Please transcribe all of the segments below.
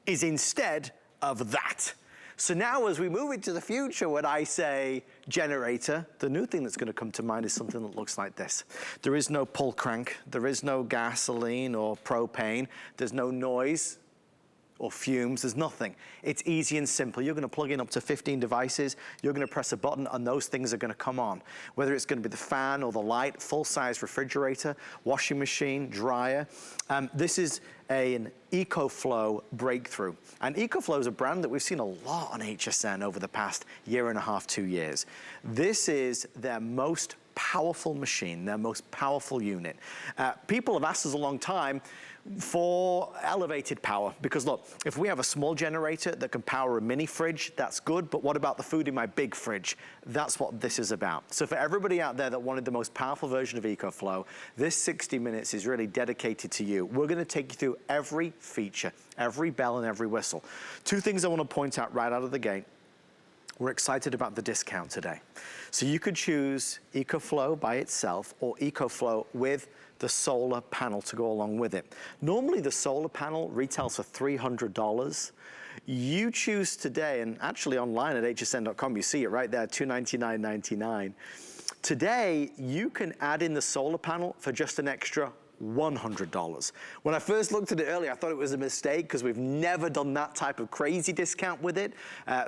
is instead of that. So now as we move into the future, when I say generator, the new thing that's gonna come to mind is something that looks like this. There is no pull crank, there is no gasoline or propane, there's no noise or fumes, there's nothing. It's easy and simple. You're gonna plug in up to 15 devices, you're gonna press a button and those things are gonna come on. Whether it's gonna be the fan or the light, full-size refrigerator, washing machine, dryer. This is an Ecoflow breakthrough. And Ecoflow is a brand that we've seen a lot on HSN over the past year and a half, 2 years. This is their most powerful machine, their most powerful unit. People have asked us a long time for elevated power, because look, if we have a small generator that can power a mini fridge, that's good, but what about the food in my big fridge? That's what this is about. So for everybody out there that wanted the most powerful version of Ecoflow, this 60 minutes is really dedicated to you. We're gonna take you through every feature, every bell and every whistle. Two things I wanna point out right out of the gate. We're excited about the discount today. So you could choose Ecoflow by itself or Ecoflow with the solar panel to go along with it. Normally the solar panel retails for $300. You choose today, and actually online at hsn.com, you see it right there, $299.99. Today, you can add in the solar panel for just an extra $100. When I first looked at it earlier, I thought it was a mistake because we've never done that type of crazy discount with it.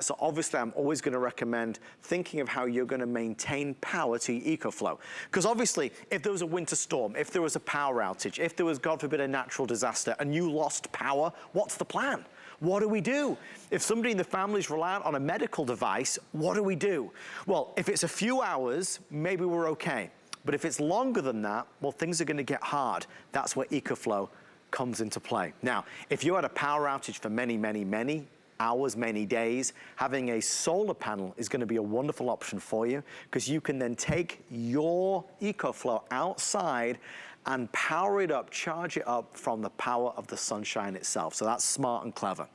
So obviously, I'm always going to recommend thinking of how you're going to maintain power to Ecoflow. Because obviously, if there was a winter storm, if there was a power outage, if there was, God forbid, a natural disaster and you lost power, what's the plan? What do we do? If somebody in the family is reliant on a medical device, what do we do? Well, if it's a few hours, maybe we're okay. But if it's longer than that, well, things are gonna get hard. That's where Ecoflow comes into play. Now, if you had a power outage for many, many, many hours, many days, having a solar panel is gonna be a wonderful option for you, because you can then take your Ecoflow outside and power it up, charge it up from the power of the sunshine itself. So that's smart and clever.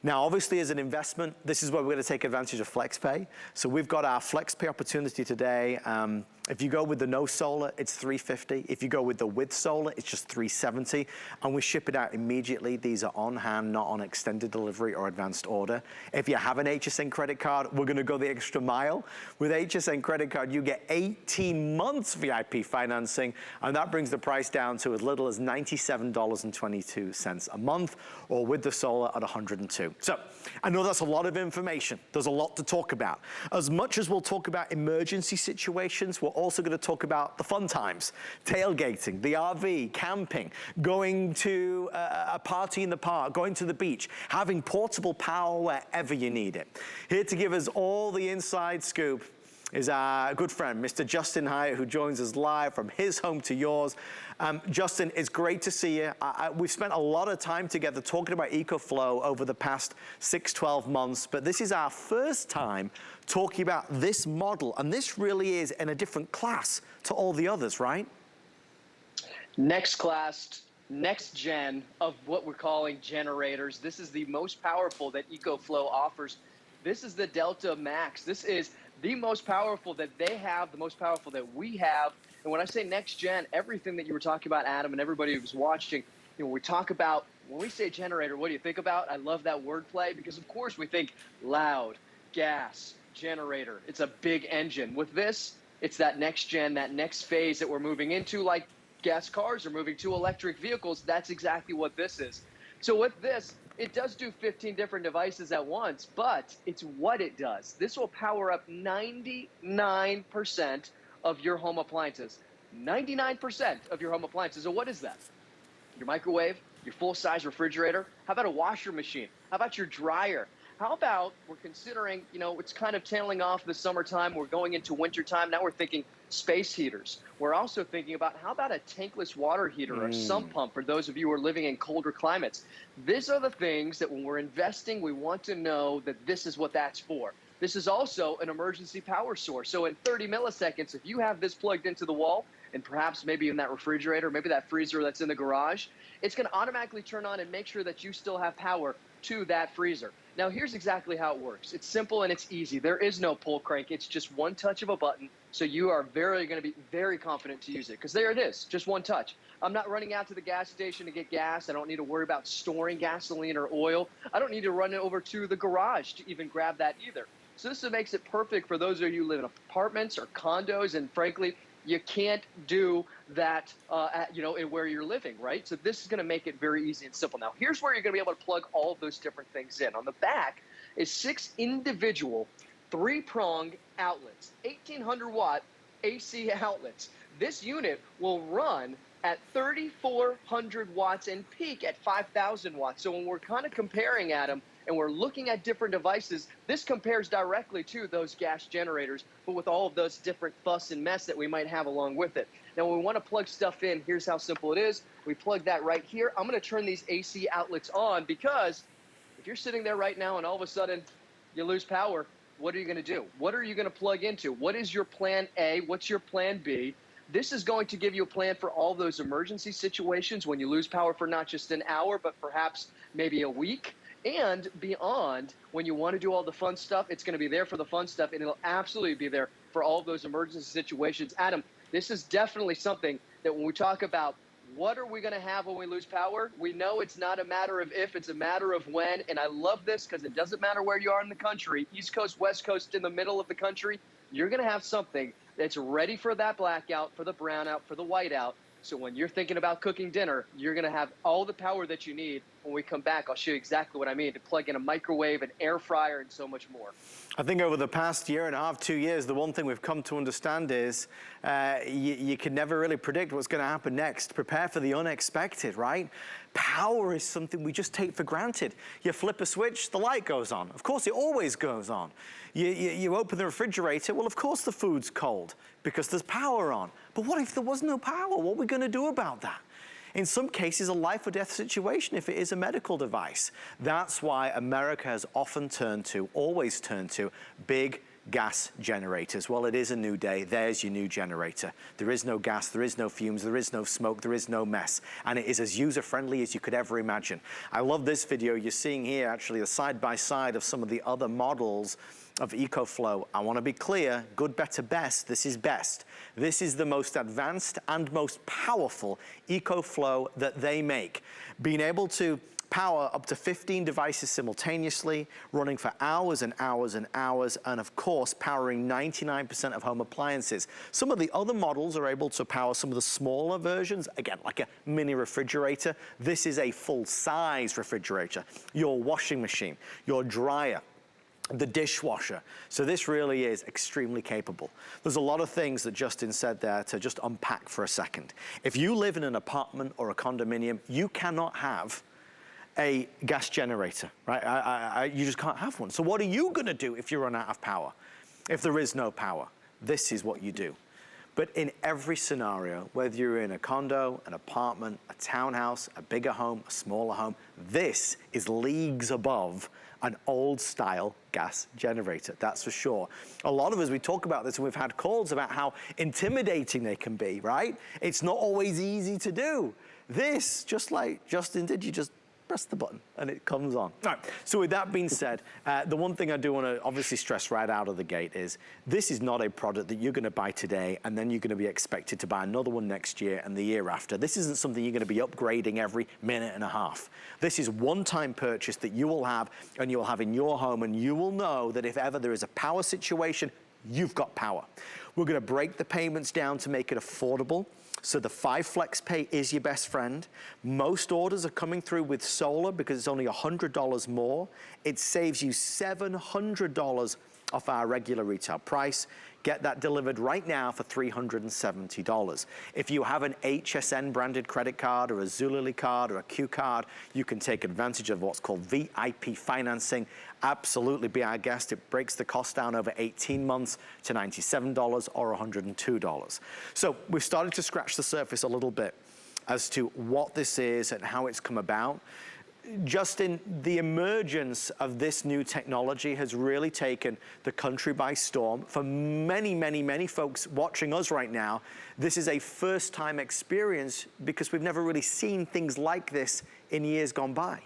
Now, obviously, as an investment, this is where we're gonna take advantage of FlexPay. So we've got our FlexPay opportunity today. If you go with the no solar, it's $350. If you go with the with solar, it's just $370. And we ship it out immediately. These are on hand, not on extended delivery or advanced order. If you have an HSN credit card, we're gonna go the extra mile. With HSN credit card, you get 18 months VIP financing, and that brings the price down to as little as $97.22 a month, or with the solar at $102. So I know that's a lot of information. There's a lot to talk about. As much as we'll talk about emergency situations, we're also going to talk about the fun times, tailgating, the RV, camping, going to a party in the park, going to the beach, having portable power wherever you need it. Here to give us all the inside scoop is our good friend, Mr. Justin Hyatt, who joins us live from his home to yours. Justin, it's great to see you. We've spent a lot of time together talking about Ecoflow over the past 6-12 months, but this is our first time talking about this model, and this really is in a different class to all the others, right? Next class, next gen of what we're calling generators. This is the most powerful that Ecoflow offers. This is the Delta Max. This is the most powerful that they have, the most powerful that we have. And when I say next gen, everything that you were talking about, Adam, and everybody who's watching, you know, we talk about, when we say generator, what do you think about? I love that wordplay because, of course, we think loud, gas, generator. It's a big engine. With this, it's that next gen, that next phase that we're moving into, like gas cars are moving to electric vehicles. That's exactly what this is. So with this, it does do 15 different devices at once, but it's what it does. This will power up 99% of your home appliances. 99% of your home appliances. So what is that? Your microwave, your full-size refrigerator. How about a washer machine? How about your dryer? How about we're considering, you know, it's kind of tailing off the summertime. We're going into wintertime. Now we're thinking space heaters. We're also thinking about how about a tankless water heater or a sump pump for those of you who are living in colder climates. These are the things that when we're investing, we want to know that this is what that's for. This is also an emergency power source. So in 30 milliseconds, if you have this plugged into the wall, and perhaps maybe in that refrigerator, maybe that freezer that's in the garage, it's going to automatically turn on and make sure that you still have power to that freezer. Now, here's exactly how it works. It's simple and it's easy. There is no pull crank. It's just one touch of a button, so you are going to be very confident to use it, because there it is, just one touch. I'm not running out to the gas station to get gas. I don't need to worry about storing gasoline or oil. I don't need to run over to the garage to even grab that either. So this makes it perfect for those of you who live in apartments or condos, and frankly, you can't do that where you're living, right? So this is going to make it very easy and simple. Now, here's where you're going to be able to plug all of those different things in. On the back is 6 individual 3-prong outlets, 1,800-watt AC outlets. This unit will run at 3,400 watts and peak at 5,000 watts. So when we're kind of comparing, Adam, and we're looking at different devices, this compares directly to those gas generators, but with all of those different fuss and mess that we might have along with it. Now, when we want to plug stuff in, here's how simple it is. We plug that right here. I'm going to turn these AC outlets on, because if you're sitting there right now and all of a sudden you lose power, what are you going to do? What are you going to plug into? What is your plan A? What's your plan B? This is going to give you a plan for all those emergency situations when you lose power for not just an hour, but perhaps maybe a week. And beyond, when you want to do all the fun stuff, it's going to be there for the fun stuff, and it'll absolutely be there for all of those emergency situations. Adam, this is definitely something that when we talk about what are we going to have when we lose power, we know it's not a matter of if, it's a matter of when. And I love this because it doesn't matter where you are in the country, East Coast, West Coast, in the middle of the country, you're going to have something that's ready for that blackout, for the brownout, for the whiteout. So when you're thinking about cooking dinner, you're going to have all the power that you need. When we come back, I'll show you exactly what I mean to plug in a microwave, an air fryer, and so much more. I think over the past year and a half, 2 years, the one thing we've come to understand is you can never really predict what's going to happen next. Prepare for the unexpected, right? Power is something we just take for granted. You flip a switch, the light goes on. Of course, it always goes on. You open the refrigerator, well, of course the food's cold because there's power on. But what if there was no power? What are we going to do about that? In some cases, a life or death situation if it is a medical device. That's why America has often always turned to big gas generators. Well, it is a new day. There's your new generator. There is no gas, there is no fumes, there is no smoke, there is no mess. And it is as user-friendly as you could ever imagine. I love this video. You're seeing here actually a side-by-side of some of the other models of Ecoflow. I want to be clear, good, better, best. This is best. This is the most advanced and most powerful Ecoflow that they make. Being able to power up to 15 devices simultaneously, running for hours and hours and hours, and of course, powering 99% of home appliances. Some of the other models are able to power some of the smaller versions, again, like a mini refrigerator. This is a full-size refrigerator. Your washing machine, your dryer, the dishwasher. So this really is extremely capable. There's a lot of things that Justin said there to just unpack for a second. If you live in an apartment or a condominium, you cannot have a gas generator, right? You just can't have one. So what are you gonna do if you run out of power? If there is no power, this is what you do. But in every scenario, whether you're in a condo, an apartment, a townhouse, a bigger home, a smaller home, this is leagues above an old style gas generator, that's for sure. A lot of us, we talk about this and we've had calls about how intimidating they can be, right? It's not always easy to do. This, just like Justin did, you just press the button and it comes on. All right, so with that being said, the one thing I do want to obviously stress right out of the gate is this is not a product that you're going to buy today and then you're going to be expected to buy another one next year and the year after. This isn't something you're going to be upgrading every minute and a half. This is one-time purchase that you will have and you will have in your home, and you will know that if ever there is a power situation, you've got power. We're going to break the payments down to make it affordable. So the 5 Flex Pay is your best friend. Most orders are coming through with solar because it's only $100 more. It saves you $700 off our regular retail price. Get that delivered right now for $370. If you have an HSN branded credit card or a Zulily card or a Q card, you can take advantage of what's called VIP financing. Absolutely be our guest. It breaks the cost down over 18 months to $97 or $102. So we've started to scratch the surface a little bit as to what this is and how it's come about. Justin, the emergence of this new technology has really taken the country by storm. For many, many, many folks watching us right now, this is a first-time experience because we've never really seen things like this in years gone by.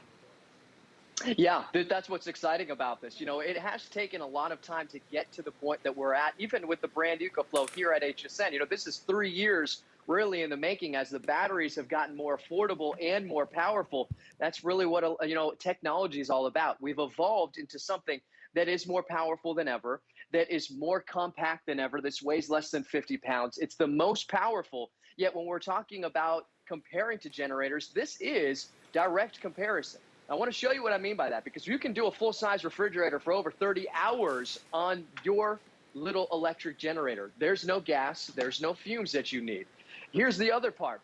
Yeah, that's what's exciting about this. You know, it has taken a lot of time to get to the point that we're at, even with the brand Ecoflow here at HSN. You know, this is 3 years really in the making as the batteries have gotten more affordable and more powerful. That's really what, you know, technology is all about. We've evolved into something that is more powerful than ever, that is more compact than ever, this weighs less than 50 pounds. It's the most powerful, yet when we're talking about comparing to generators, this is direct comparison. I want to show you what I mean by that, because you can do a full-size refrigerator for over 30 hours on your little electric generator. There's no gas, there's no fumes that you need. Here's the other part.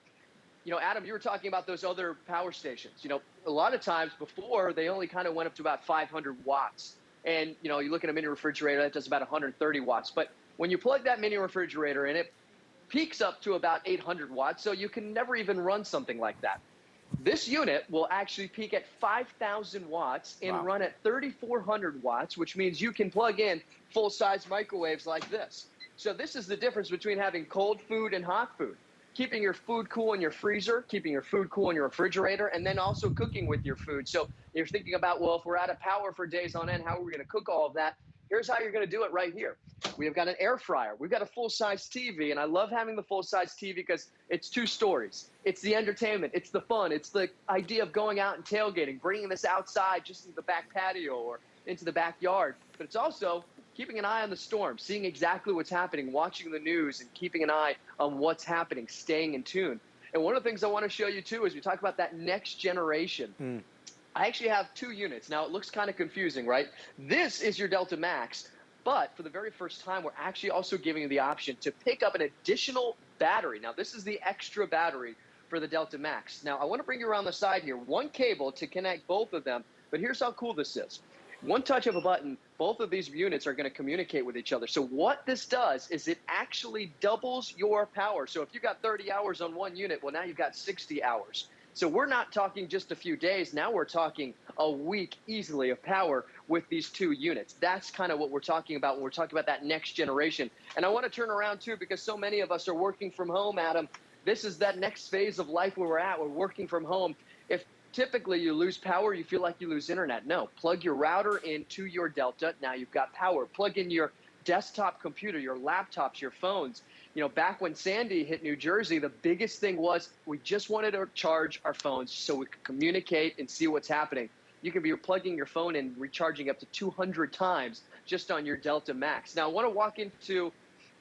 You know, Adam, you were talking about those other power stations. You know, a lot of times before, they only kind of went up to about 500 watts. And, you know, you look at a mini refrigerator, that does about 130 watts. But when you plug that mini refrigerator in, it peaks up to about 800 watts, so you can never even run something like that. This unit will actually peak at 5,000 watts and run at 3,400 watts, which means you can plug in full-size microwaves like this. So this is the difference between having cold food and hot food. Keeping your food cool in your freezer, keeping your food cool in your refrigerator, and then also cooking with your food. So you're thinking about, well, if we're out of power for days on end, how are we going to cook all of that? Here's how you're going to do it right here. We've got an air fryer. We've got a full-size TV, and I love having the full-size TV because it's 2 stories. It's the entertainment. It's the fun. It's the idea of going out and tailgating, bringing this outside just into the back patio or into the backyard. But it's also keeping an eye on the storm, seeing exactly what's happening, watching the news, and keeping an eye on what's happening, staying in tune. And one of the things I want to show you, too, is we talk about that next generation. I actually have 2 units. Now, it looks kind of confusing, right? This is your Delta Max, but for the very first time, we're actually also giving you the option to pick up an additional battery. Now, this is the extra battery for the Delta Max. Now, I want to bring you around the side here. 1 cable to connect both of them, but here's how cool this is. 1 touch of a button, both of these units are going to communicate with each other. So what this does is it actually doubles your power. So if you got 30 hours on 1 unit, well, now you've got 60 hours. So we're not talking just a few days. Now we're talking a week easily of power with these 2 units. That's kind of what we're talking about when we're talking about that next generation. And I want to turn around, too, because so many of us are working from home, Adam. This is that next phase of life where we're at. We're working from home. If typically you lose power, you feel like you lose internet. No, plug your router into your Delta. Now you've got power. Plug in your desktop computer, your laptops, your phones. You know, back when Sandy hit New Jersey, the biggest thing was we just wanted to charge our phones so we could communicate and see what's happening. You can be plugging your phone and recharging up to 200 times just on your Delta Max. Now, I want to walk into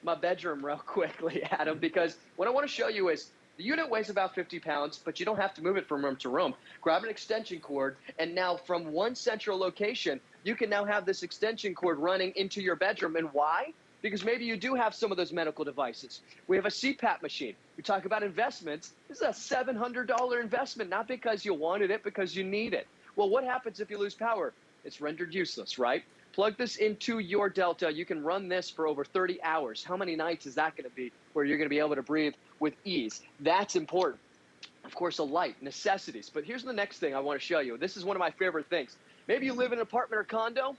my bedroom real quickly, Adam, because what I want to show you is the unit weighs about 50 pounds, but you don't have to move it from room to room. Grab an extension cord, and now from one central location, you can now have this extension cord running into your bedroom. And why? Because maybe you do have some of those medical devices. We have a CPAP machine. We talk about investments. This is a $700 investment, not because you wanted it, because you need it. Well, what happens if you lose power? It's rendered useless, right? Plug this into your Delta. You can run this for over 30 hours. How many nights is that going to be where you're going to be able to breathe with ease? That's important. Of course, a light, necessities. But here's the next thing I want to show you. This is one of my favorite things. Maybe you live in an apartment or condo.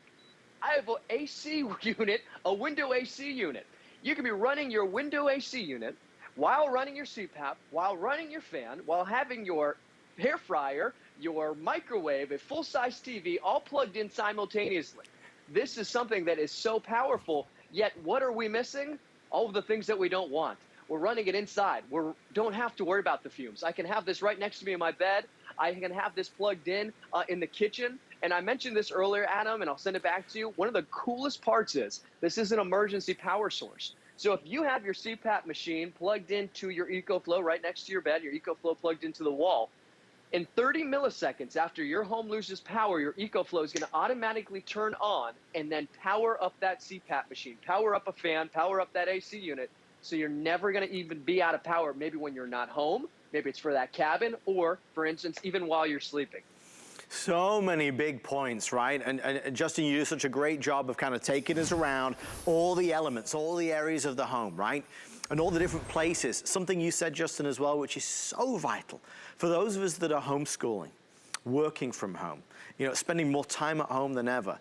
I have an AC unit, a window AC unit. You can be running your window AC unit while running your CPAP, while running your fan, while having your hair fryer, your microwave, a full-size TV, all plugged in simultaneously. This is something that is so powerful, yet what are we missing? All of the things that we don't want. We're running it inside. We don't have to worry about the fumes. I can have this right next to me in my bed. I can have this plugged in the kitchen. And I mentioned this earlier, Adam, and I'll send it back to you. One of the coolest parts is this is an emergency power source. So if you have your CPAP machine plugged into your Ecoflow right next to your bed, your Ecoflow plugged into the wall, in 30 milliseconds after your home loses power, your Ecoflow is going to automatically turn on and then power up that CPAP machine, power up a fan, power up that AC unit, so you're never going to even be out of power, maybe when you're not home, maybe it's for that cabin, or, for instance, even while you're sleeping. So many big points, right? And Justin, you do such a great job of kind of taking us around all the elements, all the areas of the home, right? And all the different places. Something you said, Justin, as well, which is so vital for those of us that are homeschooling, working from home, you know, spending more time at home than ever.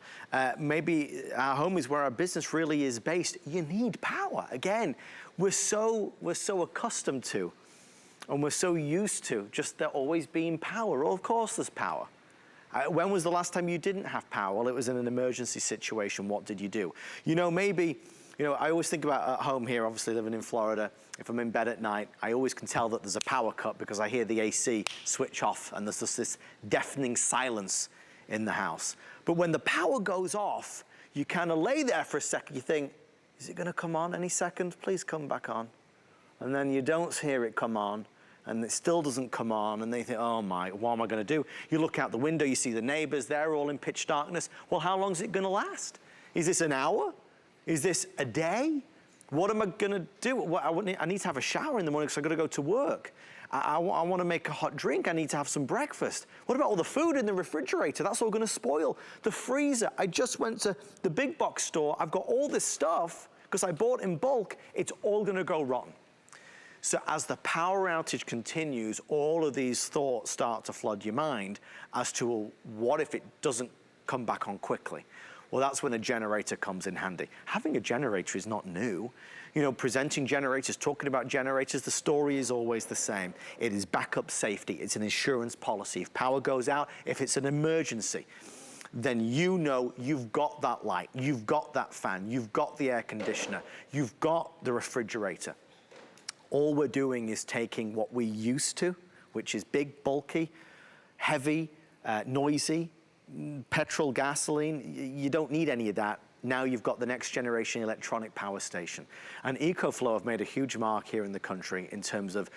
Maybe our home is where our business really is based. You need power. Again, we're so accustomed to, and we're so used to just there always being power. Well, of course there's power. When was the last time you didn't have power? Well, it was in an emergency situation. What did you do? You know, maybe, you know, I always think about at home here, obviously living in Florida, if I'm in bed at night, I always can tell that there's a power cut because I hear the AC switch off and there's just this deafening silence in the house. But when the power goes off, you kind of lay there for a second, you think, is it gonna come on any second? Please come back on. And then you don't hear it come on, and it still doesn't come on, and they think, oh my, what am I gonna do? You look out the window, you see the neighbors, they're all in pitch darkness. Well, how long is it gonna last? Is this an hour? Is this a day? What am I gonna do? Well, I need to have a shower in the morning because I gotta go to work. I wanna make a hot drink, I need to have some breakfast. What about all the food in the refrigerator? That's all gonna spoil. The freezer, I just went to the big box store, I've got all this stuff, because I bought in bulk, it's all gonna go rotten. So as the power outage continues, all of these thoughts start to flood your mind as to, well, what if it doesn't come back on quickly? Well, that's when a generator comes in handy. Having a generator is not new. You know, presenting generators, talking about generators, the story is always the same. It is backup safety, it's an insurance policy. If power goes out, if it's an emergency, then you know you've got that light, you've got that fan, you've got the air conditioner, you've got the refrigerator. All we're doing is taking what we used to, which is big, bulky, heavy, noisy, petrol, gasoline. You don't need any of that. Now you've got the next generation electronic power station. And Ecoflow have made a huge mark here in the country in terms of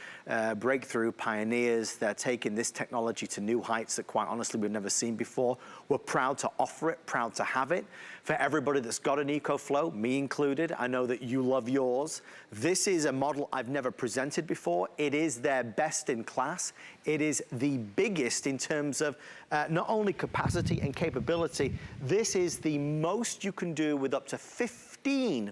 breakthrough pioneers. They're taking this technology to new heights that quite honestly we've never seen before. We're proud to offer it, proud to have it. For everybody that's got an Ecoflow, me included, I know that you love yours. This is a model I've never presented before. It is their best in class. It is the biggest in terms of not only capacity and capability, this is the most you can do with up to 15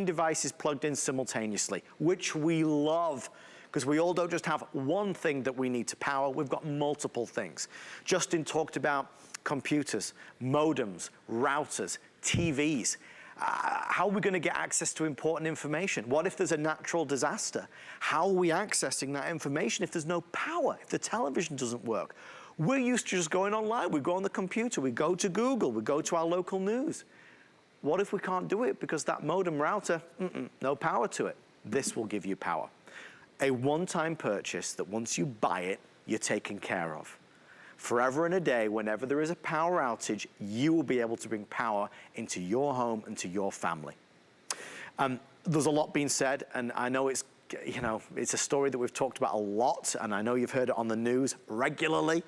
devices plugged in simultaneously, which we love, because we all don't just have one thing that we need to power, we've got multiple things. Justin talked about computers, modems, routers, TVs. How are we going to get access to important information? What if there's a natural disaster? How are we accessing that information if there's no power, if the television doesn't work? We're used to just going online. We go on the computer, we go to Google, we go to our local news. What if we can't do it because that modem router, no power to it? This will give you power. A one-time purchase that once you buy it, you're taken care of. Forever and a day, whenever there is a power outage, you will be able to bring power into your home and to your family. There's a lot being said, and I know it's, you know, it's a story that we've talked about a lot, and I know you've heard it on the news regularly.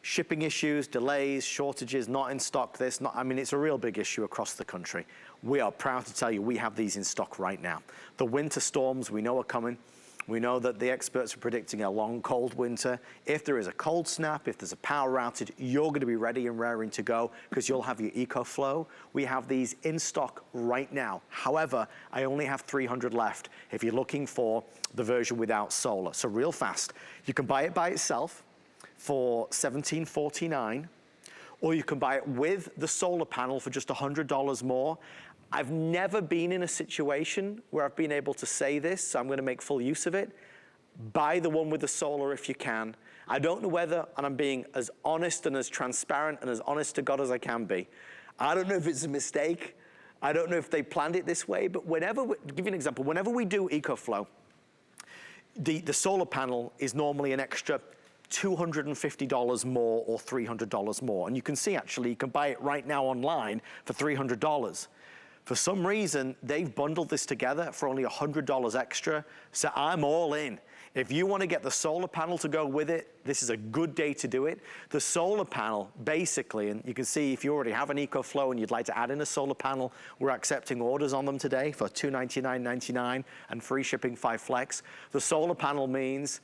Shipping issues, delays, shortages, not in stock, I mean, it's a real big issue across the country. We are proud to tell you we have these in stock right now. The winter storms we know are coming. We know that the experts are predicting a long, cold winter. If there is a cold snap, if there's a power outage, you're going to be ready and raring to go because you'll have your Ecoflow. We have these in stock right now. However, I only have 300 left if you're looking for the version without solar. So real fast, you can buy it by itself for $17.49, or you can buy it with the solar panel for just $100 more. I've never been in a situation where I've been able to say this, so I'm going to make full use of it. Buy the one with the solar if you can. I don't know whether, and I'm being as honest and as transparent and as honest to God as I can be, I don't know if it's a mistake. I don't know if they planned it this way, but whenever, give you an example, whenever we do Ecoflow, the solar panel is normally an extra $250 more or $300 more. And you can see actually, you can buy it right now online for $300. For some reason, they've bundled this together for only $100 extra, so I'm all in. If you want to get the solar panel to go with it, this is a good day to do it. The solar panel, basically, and you can see if you already have an Ecoflow and you'd like to add in a solar panel, we're accepting orders on them today for $299.99 and free shipping 5 flex. The solar panel means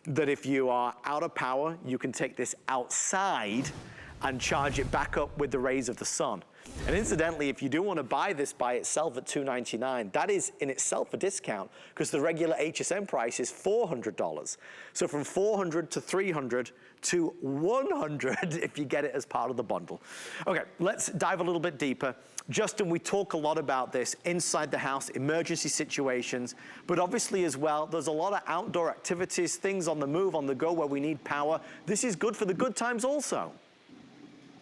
that if you are out of power, you can take this outside and charge it back up with the rays of the sun. And incidentally, if you do want to buy this by itself at $299, that is in itself a discount because the regular HSN price is $400. So from $400 to $300 to $100 if you get it as part of the bundle. Okay, let's dive a little bit deeper. Justin, we talk a lot about this inside the house, emergency situations, but obviously as well, there's a lot of outdoor activities, things on the move, on the go where we need power. This is good for the good times also.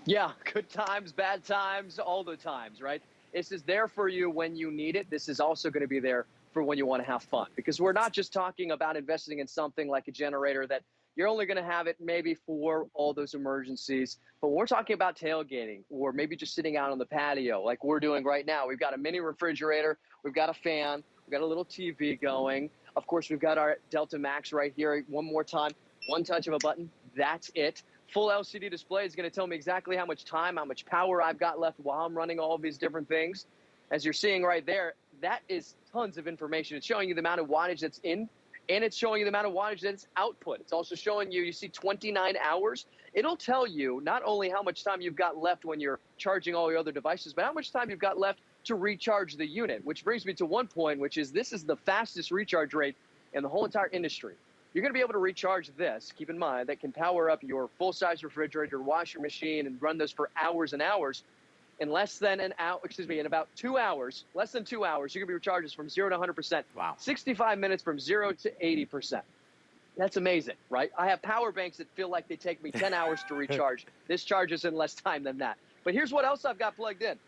Yeah, good times, bad times, all the times, right? This is there for you when you need it. This is also going to be there for when you want to have fun, because we're not just talking about investing in something like a generator that you're only going to have it maybe for all those emergencies. But we're talking about tailgating or maybe just sitting out on the patio like we're doing right now. We've got a mini refrigerator. We've got a fan. We've got a little TV going. Of course, we've got our Delta Max right here. One more time, one touch of a button. That's it. Full LCD display is going to tell me exactly how much time, how much power I've got left while I'm running all of these different things. As you're seeing right there, that is tons of information. It's showing you the amount of wattage that's in, and it's showing you the amount of wattage that's output. It's also showing you see 29 hours. It'll tell you not only how much time you've got left when you're charging all your other devices, but how much time you've got left to recharge the unit, which brings me to one point, which is this is the fastest recharge rate in the whole entire industry. You're going to be able to recharge this, keep in mind, that can power up your full-size refrigerator, washer machine, and run those for hours and hours. In less than an hour, in about 2 hours, less than 2 hours, you're going to be recharged from 0 to 100%. Wow. 65 minutes from 0 to 80%. That's amazing, right? I have power banks that feel like they take me 10 hours to recharge. This charges in less time than that. But here's what else I've got plugged in.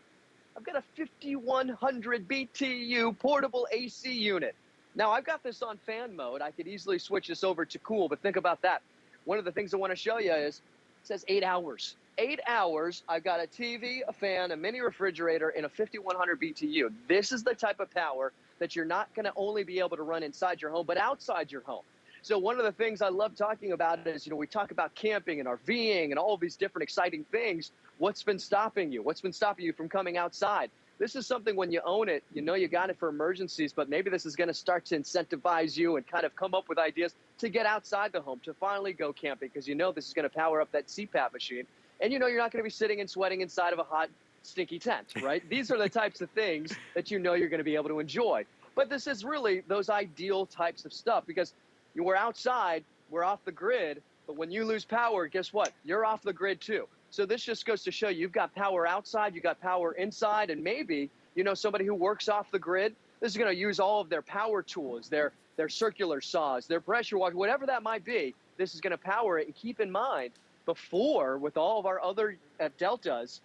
I've got a 5100 Btu Portable AC Unit. Now, I've got this on fan mode. I could easily switch this over to cool, but think about that. One of the things I want to show you is it says 8 hours. 8 hours, I've got a TV, a fan, a mini refrigerator, and a 5100 Btu. This is the type of power that you're not going to only be able to run inside your home, but outside your home. So one of the things I love talking about is, we talk about camping and RVing and all of these different exciting things. What's been stopping you? What's been stopping you from coming outside? This is something when you own it, you got it for emergencies, but maybe this is going to start to incentivize you and kind of come up with ideas to get outside the home, to finally go camping, because this is going to power up that CPAP machine. And you're not going to be sitting and sweating inside of a hot, stinky tent, right? These are the types of things that you're going to be able to enjoy. But this is really those ideal types of stuff, because we're outside, we're off the grid, but when you lose power, guess what? You're off the grid too. So this just goes to show you've got power outside, you've got power inside, and maybe, somebody who works off the grid, this is going to use all of their power tools, their circular saws, their pressure washer, whatever that might be. This is going to power it. And keep in mind, before, with all of our other Deltas,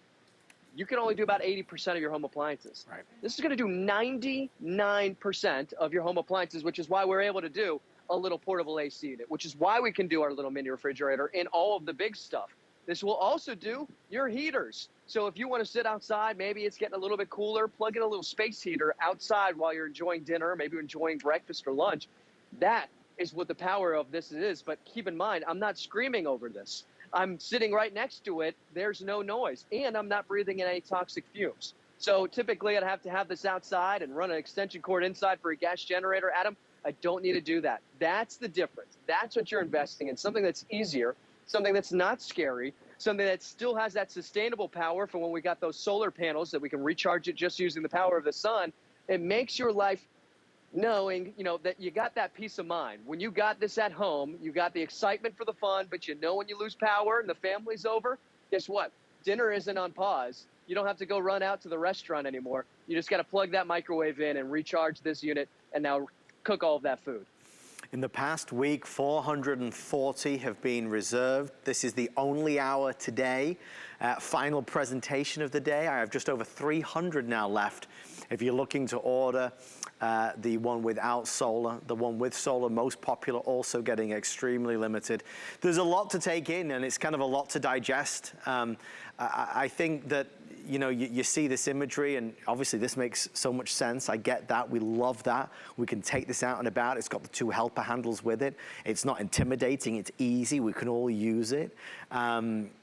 you can only do about 80% of your home appliances. Right. This is going to do 99% of your home appliances, which is why we're able to do a little portable AC unit, which is why we can do our little mini refrigerator and all of the big stuff. This will also do your heaters. So if you want to sit outside, maybe it's getting a little bit cooler, plug in a little space heater outside while you're enjoying dinner, maybe enjoying breakfast or lunch. That is what the power of this is. But keep in mind, I'm not screaming over this. I'm sitting right next to it. There's no noise, and I'm not breathing in any toxic fumes. So typically I'd have to have this outside and run an extension cord inside for a gas generator. Adam, I don't need to do that. That's the difference. That's what you're investing in, something that's easier, something that's not scary, something that still has that sustainable power for when we got those solar panels that we can recharge it just using the power of the sun. It makes your life knowing, that you got that peace of mind. When you got this at home, you got the excitement for the fun, but when you lose power and the family's over, guess what? Dinner isn't on pause. You don't have to go run out to the restaurant anymore. You just got to plug that microwave in and recharge this unit and now cook all of that food. In the past week, 440 have been reserved. This is the only hour today. Final presentation of the day. I have just over 300 now left. If you're looking to order the one without solar, the one with solar, most popular, also getting extremely limited. There's a lot to take in, and it's kind of a lot to digest. I think that, you see this imagery, and obviously this makes so much sense. I get that. We love that. We can take this out and about. It's got the 2 helper handles with it. It's not intimidating. It's easy. We can all use it.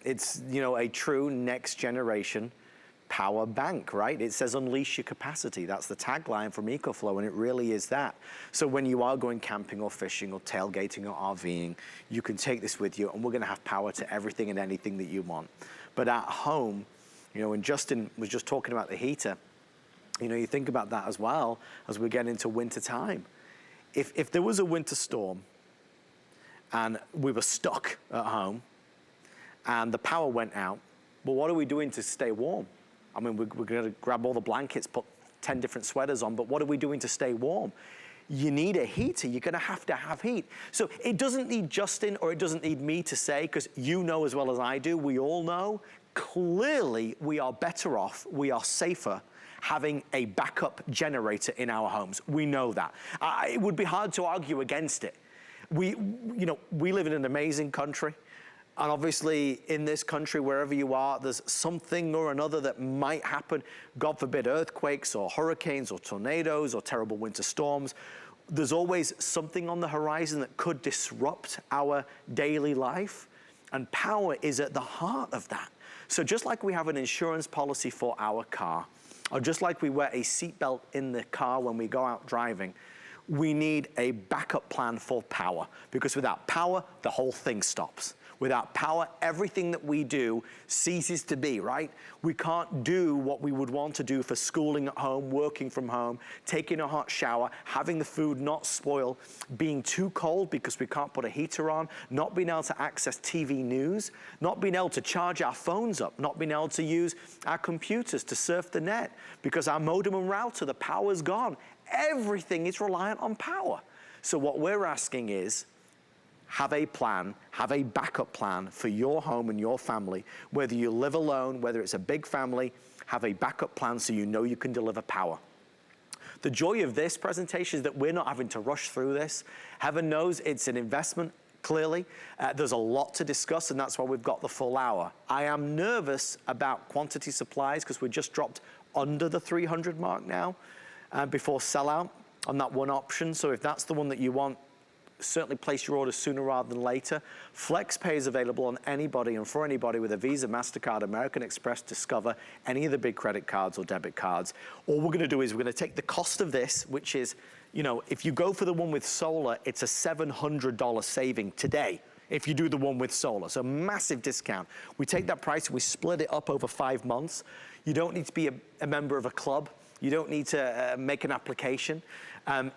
It's, a true next generation power bank, right? It says unleash your capacity. That's the tagline from Ecoflow, and it really is that. So when you are going camping or fishing or tailgating or RVing, you can take this with you, and we're gonna have power to everything and anything that you want. But at home, you know, when Justin was just talking about the heater, you know, you think about that as well as we get into winter time. If there was a winter storm and we were stuck at home and the power went out, well, what are we doing to stay warm? I mean, we're gonna grab all the blankets, put 10 different sweaters on, but what are we doing to stay warm? You need a heater, you're gonna have to have heat. So it doesn't need Justin or it doesn't need me to say, because you know as well as I do, we all know, clearly we are better off, we are safer having a backup generator in our homes. We know that. It would be hard to argue against it. We live in an amazing country. And obviously in this country, wherever you are, there's something or another that might happen. God forbid, earthquakes or hurricanes or tornadoes or terrible winter storms. There's always something on the horizon that could disrupt our daily life. And power is at the heart of that. So just like we have an insurance policy for our car, or just like we wear a seatbelt in the car when we go out driving, we need a backup plan for power, because without power, the whole thing stops. Without power, everything that we do ceases to be, right? We can't do what we would want to do for schooling at home, working from home, taking a hot shower, having the food not spoil, being too cold because we can't put a heater on, not being able to access TV news, not being able to charge our phones up, not being able to use our computers to surf the net because our modem and router, the power's gone. Everything is reliant on power. So what we're asking is, have a plan, have a backup plan for your home and your family. Whether you live alone, whether it's a big family, have a backup plan so you know you can deliver power. The joy of this presentation is that we're not having to rush through this. Heaven knows it's an investment, clearly. There's a lot to discuss, and that's why we've got the full hour. I am nervous about quantity supplies because we just dropped under the 300 mark now before sellout on that one option. So if that's the one that you want, certainly place your order sooner rather than later. FlexPay is available on anybody and for anybody with a Visa, MasterCard, American Express, Discover, any of the big credit cards or debit cards. All we're gonna do is we're gonna take the cost of this, which is, you know, if you go for the one with solar, it's a $700 saving today if you do the one with solar. So massive discount. We take that price and we split it up over 5 months. You don't need to be a member of a club. You don't need to make an application.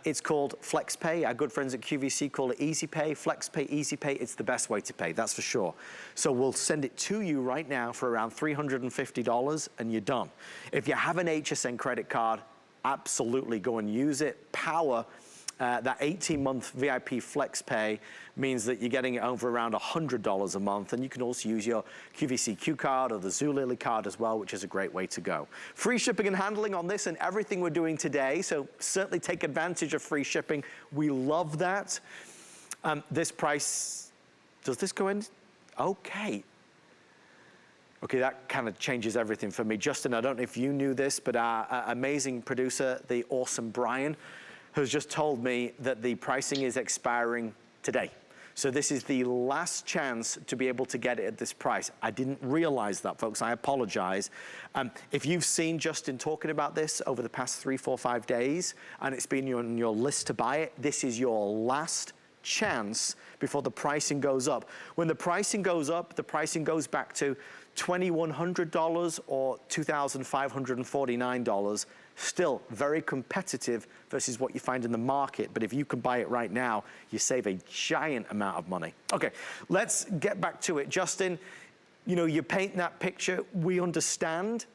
It's called FlexPay. Our good friends at QVC call it Easy Pay. FlexPay, Easy Pay, it's the best way to pay, that's for sure. So we'll send it to you right now for around $350 and you're done. If you have an HSN credit card, absolutely go and use it. Power, that 18-month VIP FlexPay means that you're getting it home for around $100 a month, and you can also use your QVC Q card or the Zulily card as well, which is a great way to go. Free shipping and handling on this and everything we're doing today, so certainly take advantage of free shipping. We love that. This price, does this go in? Okay. Okay, that kind of changes everything for me. Justin, I don't know if you knew this, but our amazing producer, the awesome Brian, has just told me that the pricing is expiring today. So this is the last chance to be able to get it at this price. I didn't realize that, folks, I apologize. If you've seen Justin talking about this over the past 3, 4, 5 days, and it's been on your list to buy it, this is your last chance before the pricing goes up. When the pricing goes up, the pricing goes back to $2,100 or $2,549. Still very competitive versus what you find in the market, but if you can buy it right now, you save a giant amount of money. Okay, let's get back to it. Justin, you know, you paint that picture. We understand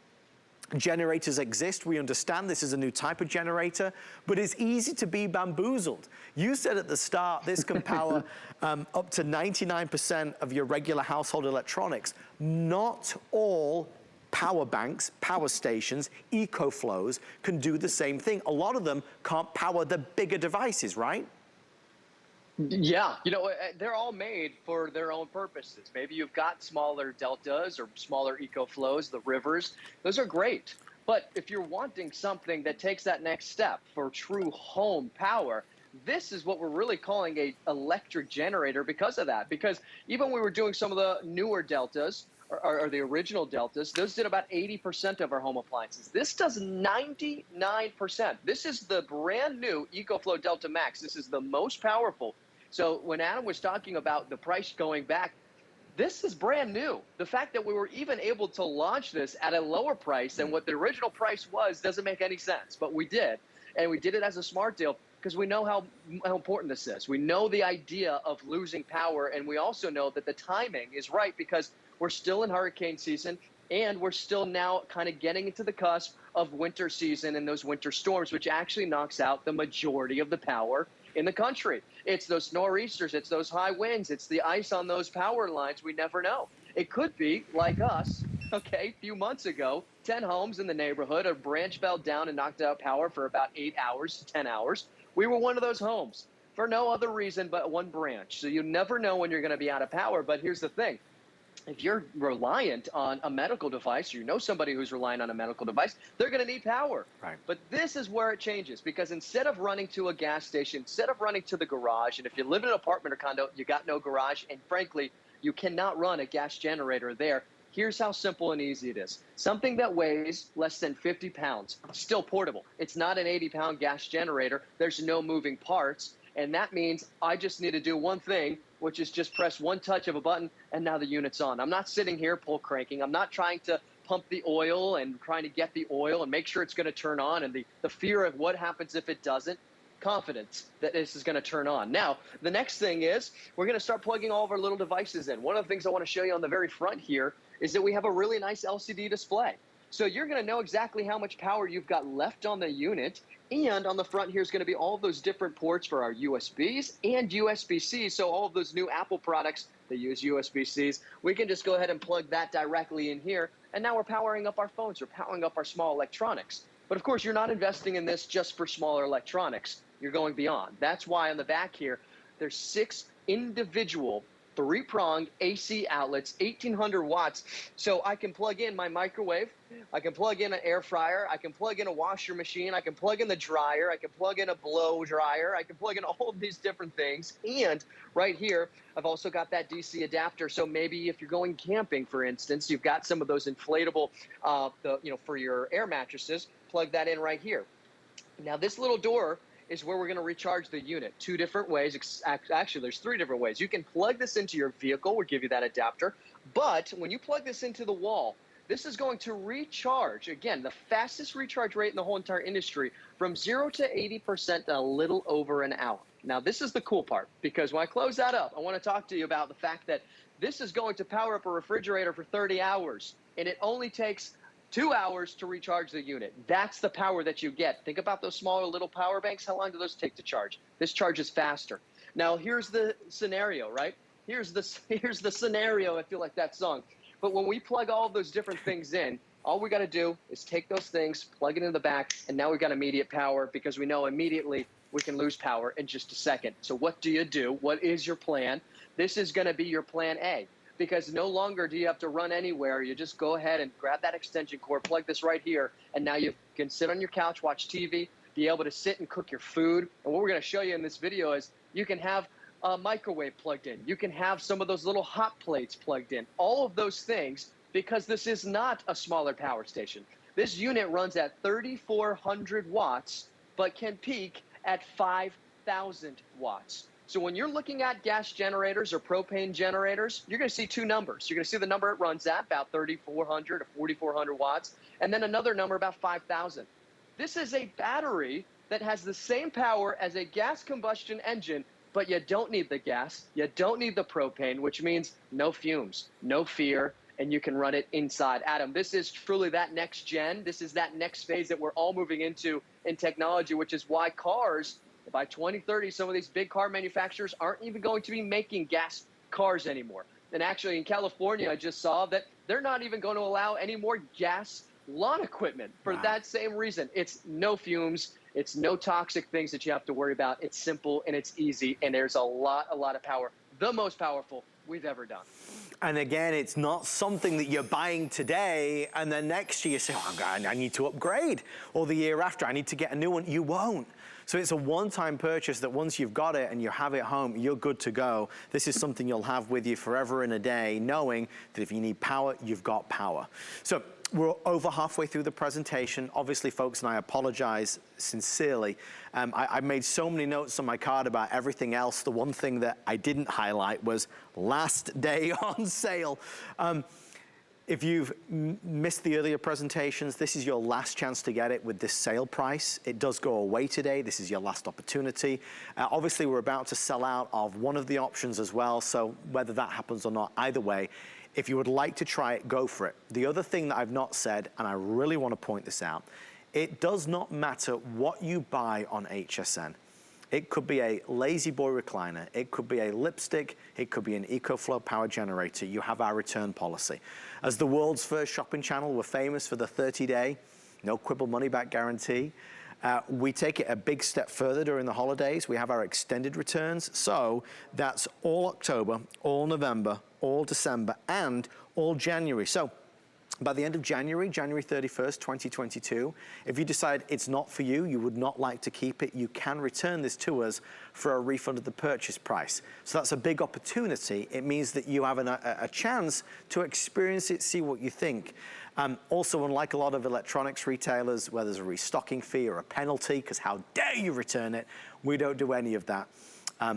generators exist. We understand this is a new type of generator, but it's easy to be bamboozled. You said at the start, this can power up to 99% of your regular household electronics. Not all power banks, power stations, Ecoflows can do the same thing. A lot of them can't power the bigger devices, right? Yeah, you know, they're all made for their own purposes. Maybe you've got smaller deltas or smaller Ecoflows, the rivers. Those are great. But if you're wanting something that takes that next step for true home power, this is what we're really calling a electric generator because of that. Because even when we were doing some of the newer deltas, or the original Deltas, those did about 80% of our home appliances. This does 99%. This is the brand new Ecoflow Delta Max. This is the most powerful. So when Adam was talking about the price going back, this is brand new. The fact that we were even able to launch this at a lower price than what the original price was doesn't make any sense, but we did. And we did it as a smart deal because we know how important this is. We know the idea of losing power, and we also know that the timing is right because we're still in hurricane season, and we're still now kind of getting into the cusp of winter season and those winter storms, which actually knocks out the majority of the power in the country. It's those nor'easters, it's those high winds, it's the ice on those power lines. We never know. It could be like us, okay, a few months ago, 10 homes in the neighborhood, a branch fell down and knocked out power for about 8 hours, 10 hours. We were one of those homes for no other reason but one branch. So you never know when you're going to be out of power. But here's the thing. If you're reliant on a medical device, you know somebody who's reliant on a medical device, they're going to need power. Right. But this is where it changes, because instead of running to a gas station, instead of running to the garage, and if you live in an apartment or condo, you got no garage, and frankly, you cannot run a gas generator there. Here's how simple and easy it is. Something that weighs less than 50 pounds, still portable. It's not an 80-pound gas generator. There's no moving parts. And that means I just need to do one thing, which is just press one touch of a button, and now the unit's on. I'm not sitting here pull cranking. I'm not trying to pump the oil and trying to get the oil and make sure it's going to turn on, and the fear of what happens if it doesn't. Confidence that this is going to turn on. Now, the next thing is we're going to start plugging all of our little devices in. One of the things I want to show you on the very front here is that we have a really nice LCD display. So you're going to know exactly how much power you've got left on the unit. And on the front here is going to be all of those different ports for our USBs and USB-Cs. So all of those new Apple products that use USB-Cs, we can just go ahead and plug that directly in here. And now we're powering up our phones. We're powering up our small electronics. But of course, you're not investing in this just for smaller electronics. You're going beyond. That's why on the back here, there's 6 individual 3-pronged AC outlets, 1,800 watts. So I can plug in my microwave, I can plug in an air fryer, I can plug in a washer machine, I can plug in the dryer, I can plug in a blow dryer, I can plug in all of these different things. And right here, I've also got that DC adapter. So maybe if you're going camping, for instance, you've got some of those inflatable, for your air mattresses, plug that in right here. Now this little door is where we're going to recharge the unit 2 different ways. Actually, there's 3 different ways. You can plug this into your vehicle. We'll give you that adapter. But when you plug this into the wall, this is going to recharge, again, the fastest recharge rate in the whole entire industry, from 0 to 80% in a little over an hour. Now, this is the cool part, because when I close that up, I want to talk to you about the fact that this is going to power up a refrigerator for 30 hours, and it only takes 2 hours to recharge the unit. That's the power that you get. Think about those smaller little power banks. How long do those take to charge? This charges faster. Now, here's the scenario, right? Here's the scenario. I feel like that song. But when we plug all of those different things in, all we got to do is take those things, plug it in the back, and now we've got immediate power, because we know immediately we can lose power in just a second. So what do you do? What is your plan? This is going to be your plan A. Because no longer do you have to run anywhere. You just go ahead and grab that extension cord, plug this right here, and now you can sit on your couch, watch TV, be able to sit and cook your food. And what we're going to show you in this video is you can have a microwave plugged in. You can have some of those little hot plates plugged in. All of those things, because this is not a smaller power station. This unit runs at 3,400 watts, but can peak at 5,000 watts. So when you're looking at gas generators or propane generators, you're going to see 2 numbers. You're going to see the number it runs at, about 3,400 or 4,400 watts, and then another number about 5,000. This is a battery that has the same power as a gas combustion engine, but you don't need the gas, you don't need the propane, which means no fumes, no fear, and you can run it inside. Adam, this is truly that next gen. This is that next phase that we're all moving into in technology, which is why cars, by 2030, some of these big car manufacturers aren't even going to be making gas cars anymore. And actually, in California, I just saw that they're not even going to allow any more gas lawn equipment for that same reason. It's no fumes. It's no toxic things that you have to worry about. It's simple and it's easy, and there's a lot of power. The most powerful we've ever done. And again, it's not something that you're buying today and then next year you say, oh, God, I need to upgrade. Or the year after, I need to get a new one. You won't. So it's a one-time purchase that once you've got it and you have it home, you're good to go. This is something you'll have with you forever and a day, knowing that if you need power, you've got power. So we're over halfway through the presentation. Obviously, folks, and I apologize sincerely. I made so many notes on my card about everything else. The one thing that I didn't highlight was last day on sale. If you've missed the earlier presentations, this is your last chance to get it with this sale price. It does go away today. This is your last opportunity. Obviously, we're about to sell out of one of the options as well, so whether that happens or not, either way, if you would like to try it, go for it. The other thing that I've not said, and I really want to point this out, it does not matter what you buy on HSN. It could be a lazy boy recliner, it could be a lipstick, it could be an Ecoflow power generator. You have our return policy. As the world's first shopping channel, we're famous for the 30-day, no quibble money back guarantee. We take it a big step further during the holidays. We have our extended returns. So that's all October, all November, all December, and all January. So by the end of January, January 31st, 2022, if you decide it's not for you, you would not like to keep it, you can return this to us for a refund of the purchase price. So that's a big opportunity. It means that you have a chance to experience it, see what you think. Also, unlike a lot of electronics retailers where there's a restocking fee or a penalty, because how dare you return it, we don't do any of that.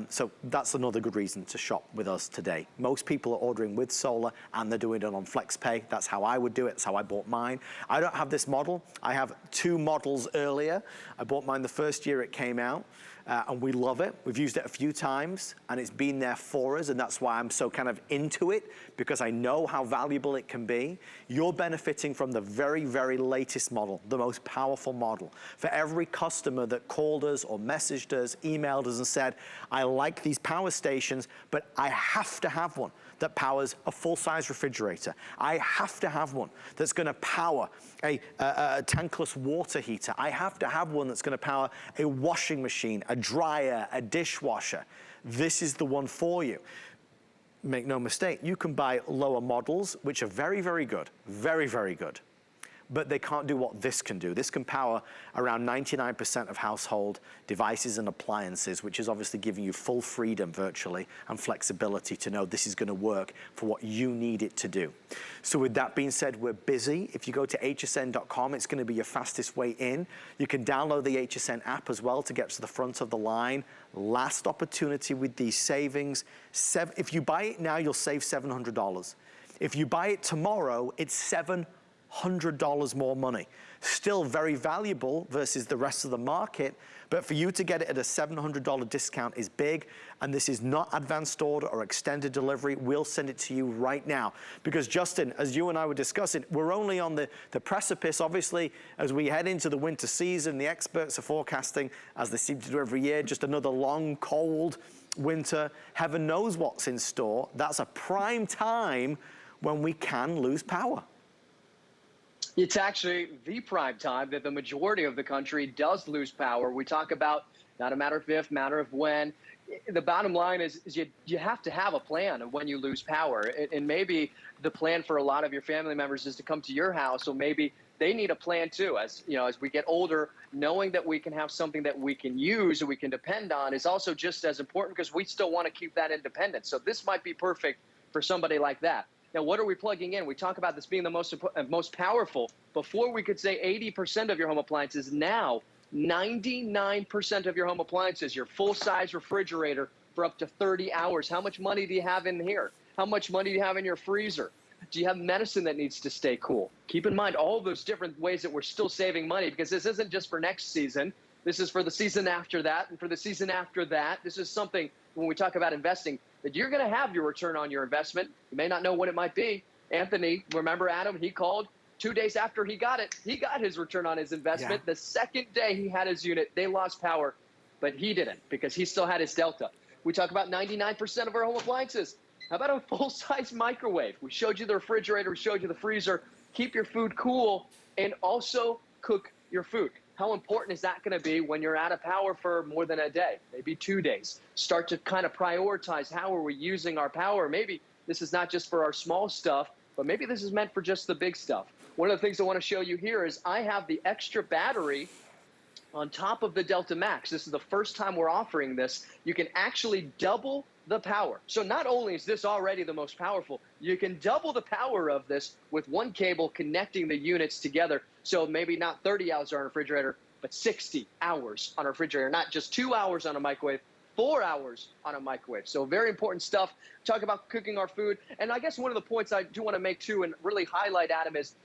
So that's another good reason to shop with us today. Most people are ordering with solar and they're doing it on FlexPay. That's how I would do it. That's how I bought mine. I don't have this model. I have two models earlier. I bought mine the first year it came out. And we love it. We've used it a few times and it's been there for us, and that's why I'm so kind of into it, because I know how valuable it can be. You're benefiting from the very, very latest model, the most powerful model. For every customer that called us or messaged us, emailed us and said, I like these power stations, but I have to have one that powers a full-size refrigerator. I have to have one that's gonna power a tankless water heater. I have to have one that's gonna power a washing machine, a dryer, a dishwasher. This is the one for you. Make no mistake, you can buy lower models, which are very, very good, very, very good. But they can't do what this can do. This can power around 99% of household devices and appliances, which is obviously giving you full freedom virtually and flexibility to know this is gonna work for what you need it to do. So with that being said, we're busy. If you go to hsn.com, it's gonna be your fastest way in. You can download the HSN app as well to get to the front of the line. Last opportunity with these savings. If you buy it now, you'll save $700. If you buy it tomorrow, it's $700 more money. Still very valuable versus the rest of the market, but for you to get it at a $700 discount is big, and this is not advanced order or extended delivery. We'll send it to you right now. Because Justin, as you and I were discussing, we're only on the precipice, obviously, as we head into the winter season. The experts are forecasting, as they seem to do every year, just another long, cold winter. Heaven knows what's in store. That's a prime time when we can lose power. It's actually the prime time that the majority of the country does lose power. We talk about not a matter of if, matter of when. The bottom line is you have to have a plan of when you lose power. And maybe the plan for a lot of your family members is to come to your house, so maybe they need a plan too. As you know, as we get older, knowing that we can have something that we can use and we can depend on is also just as important, because we still want to keep that independence. So this might be perfect for somebody like that. Now, what are we plugging in? We talk about this being the most powerful. Before we could say 80% of your home appliances. Now, 99% of your home appliances, your full-size refrigerator for up to 30 hours. How much money do you have in here? How much money do you have in your freezer? Do you have medicine that needs to stay cool? Keep in mind all those different ways that we're still saving money, because this isn't just for next season. This is for the season after that and for the season after that. This is something, when we talk about investing, that you're going to have your return on your investment. You may not know what it might be. Anthony, remember Adam? He called 2 days after he got it. He got his return on his investment. Yeah. The second day he had his unit, they lost power, but he didn't, because he still had his Delta. We talk about 99% of our home appliances. How about a full-size microwave? We showed you the refrigerator. We showed you the freezer. Keep your food cool and also cook your food. How important is that going to be when you're out of power for more than a day, maybe 2 days? Start to kind of prioritize, how are we using our power? Maybe this is not just for our small stuff, but maybe this is meant for just the big stuff. One of the things I want to show you here is I have the extra battery On top of the Delta Max, this is the first time we're offering this, you can actually double the power. So not only is this already the most powerful, you can double the power of this with one cable connecting the units together. So maybe not 30 hours on a refrigerator, but 60 hours on a refrigerator, not just 2 hours on a microwave, 4 hours on a microwave. So very important stuff. Talk about cooking our food. And I guess one of the points I do want to make too and really highlight, Adam, is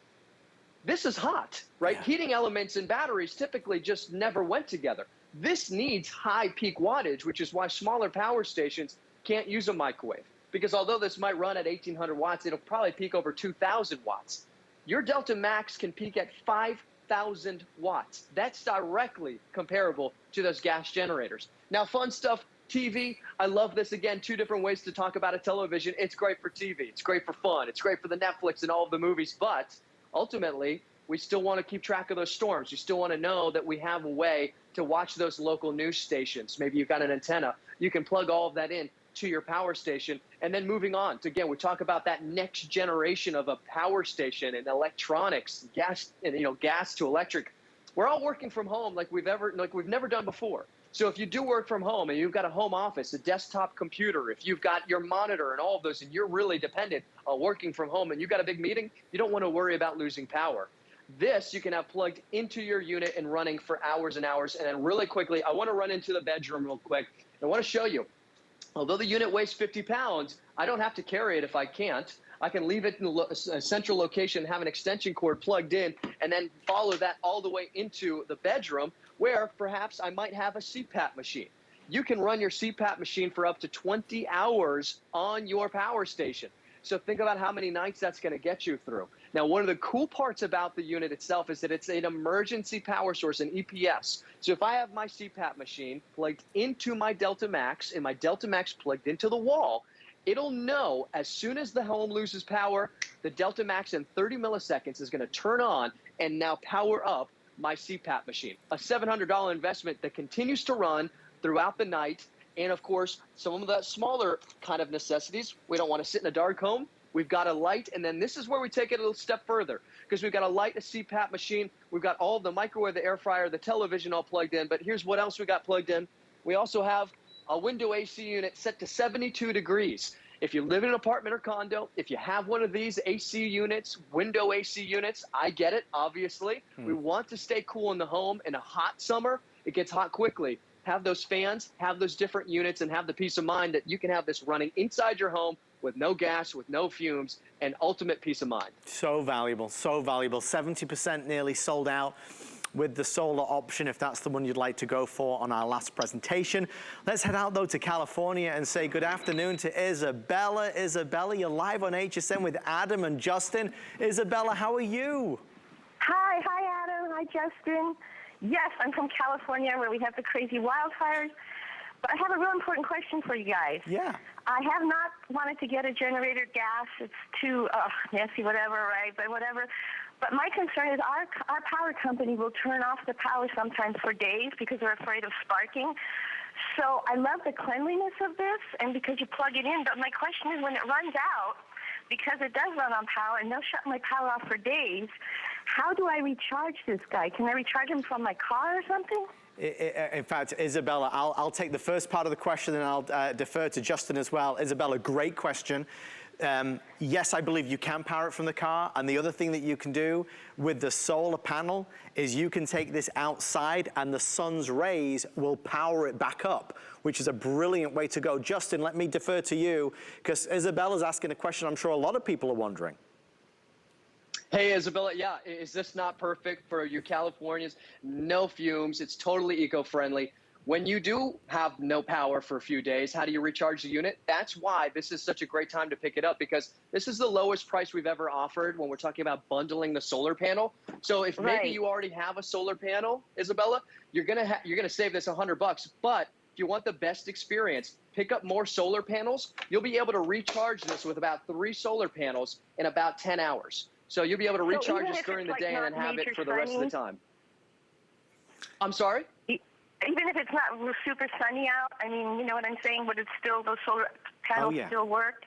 this is hot, right? Yeah. Heating elements and batteries typically just never went together. This needs high peak wattage, which is why smaller power stations can't use a microwave. Because although this might run at 1,800 watts, it'll probably peak over 2,000 watts. Your Delta Max can peak at 5,000 watts. That's directly comparable to those gas generators. Now, fun stuff, TV. I love this. Again, two different ways to talk about a television. It's great for TV. It's great for fun. It's great for the Netflix and all of the movies. But ultimately, we still want to keep track of those storms. You still want to know that we have a way to watch those local news stations. Maybe you've got an antenna. You can plug all of that in to your power station. And then moving on to, again, we talk about that next generation of a power station and electronics, gas, and, gas to electric. We're all working from home like we've never done before. So if you do work from home and you've got a home office, a desktop computer, if you've got your monitor and all of those, and you're really dependent on working from home and you've got a big meeting, you don't want to worry about losing power. This you can have plugged into your unit and running for hours and hours. And then really quickly, I want to run into the bedroom real quick. I want to show you, although the unit weighs 50 pounds, I don't have to carry it if I can't. I can leave it in a central location, have an extension cord plugged in, and then follow that all the way into the bedroom where perhaps I might have a CPAP machine. You can run your CPAP machine for up to 20 hours on your power station. So think about how many nights that's going to get you through. Now, one of the cool parts about the unit itself is that it's an emergency power source, an EPS. So if I have my CPAP machine plugged into my Delta Max and my Delta Max plugged into the wall, it'll know as soon as the home loses power, the Delta Max in 30 milliseconds is going to turn on and now power up my CPAP machine. A $700 investment that continues to run throughout the night. And of course, some of the smaller kind of necessities, we don't want to sit in a dark home. We've got a light, and then this is where we take it a little step further, because we've got a light, a CPAP machine. We've got all the microwave, the air fryer, the television all plugged in. But here's what else we got plugged in. We also have a window AC unit set to 72 degrees. If you live in an apartment or condo, if you have one of these AC units, window AC units, I get it, obviously. We want to stay cool in the home. In a hot summer, it gets hot quickly. Have those fans, have those different units, and have the peace of mind that you can have this running inside your home with no gas, with no fumes, and ultimate peace of mind. So valuable, so valuable. 70% nearly sold out with the solar option, if that's the one you'd like to go for on our last presentation. Let's head out though to California and say good afternoon to Isabella. Isabella, you're live on HSN with Adam and Justin. Isabella, how are you? Hi Adam, hi Justin. Yes, I'm from California where we have the crazy wildfires, but I have a real important question for you guys. Yeah. I have not wanted to get a generator gas. It's too nasty, whatever, right? But whatever. But my concern is our power company will turn off the power sometimes for days because they're afraid of sparking. So I love the cleanliness of this and because you plug it in. But my question is when it runs out, because it does run on power and they'll shut my power off for days, how do I recharge this guy? Can I recharge him from my car or something? In fact, Isabella, I'll take the first part of the question and I'll defer to Justin as well. Isabella, great question. Yes, I believe you can power it from the car. And the other thing that you can do with the solar panel is you can take this outside and the sun's rays will power it back up, which is a brilliant way to go. Justin, let me defer to you because Isabella's asking a question I'm sure a lot of people are wondering. Hey, Isabella, yeah, is this not perfect for your Californians? No fumes, it's totally eco-friendly. When you do have no power for a few days, how do you recharge the unit? That's why this is such a great time to pick it up because this is the lowest price we've ever offered when we're talking about bundling the solar panel. So if maybe you already have a solar panel, Isabella, you're gonna save this $100. But if you want the best experience, pick up more solar panels. You'll be able to recharge this with about 3 solar panels in about 10 hours. So you'll be able to recharge this during the day and then have it for the rest of the time. I'm sorry? Even if it's not super sunny out, I mean, you know what I'm saying? Would it still, those solar panels still work?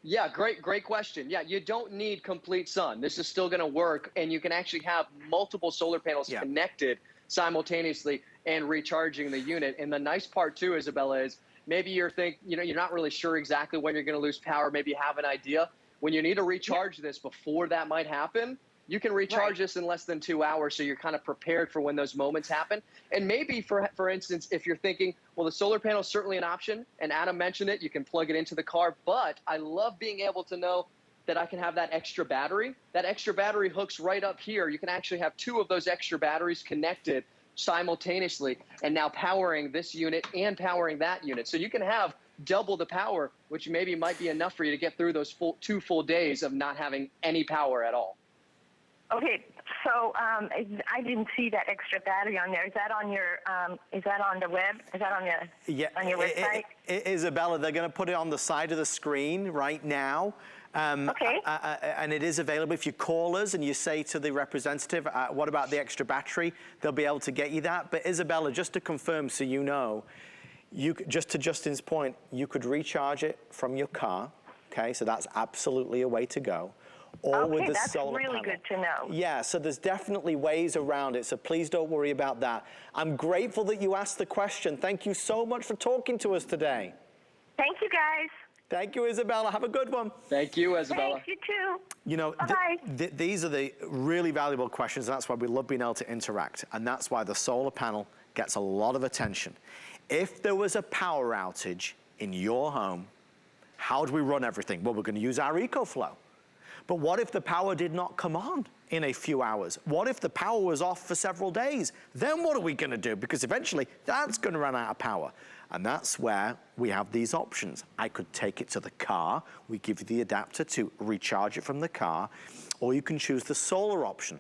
Yeah, great question. Yeah, you don't need complete sun. This is still going to work, and you can actually have multiple solar panels connected simultaneously and recharging the unit. And the nice part too, Isabella, is maybe you're not really sure exactly when you're going to lose power. Maybe you have an idea. When you need to recharge this before that might happen, you can recharge this in less than 2 hours, so you're kind of prepared for when those moments happen. And maybe, for instance, if you're thinking, well, the solar panel is certainly an option, and Adam mentioned it, you can plug it into the car, but I love being able to know that I can have that extra battery. That extra battery hooks right up here. You can actually have 2 of those extra batteries connected simultaneously, and now powering this unit and powering that unit. So you can have double the power, which maybe might be enough for you to get through those 2 full days of not having any power at all. Okay, so I didn't see that extra battery on there. Is that on your? Is that on the web? Is that on your website? Isabella, they're going to put it on the side of the screen right now. Okay. And it is available. If you call us and you say to the representative, what about the extra battery? They'll be able to get you that. But Isabella, just to confirm, so you know, just to Justin's point, you could recharge it from your car. Okay, so that's absolutely a way to go. Or with the solar panel. That's really good to know. Yeah, so there's definitely ways around it, so please don't worry about that. I'm grateful that you asked the question. Thank you so much for talking to us today. Thank you, guys. Thank you, Isabella. Have a good one. Thank you, Isabella. Thanks, you too. You know, these are the really valuable questions. That's why we love being able to interact, and that's why the solar panel gets a lot of attention. If there was a power outage in your home, how do we run everything? Well, we're going to use our Ecoflow. But what if the power did not come on in a few hours? What if the power was off for several days? Then what are we going to do? Because eventually that's going to run out of power. And that's where we have these options. I could take it to the car. We give you the adapter to recharge it from the car, or you can choose the solar option.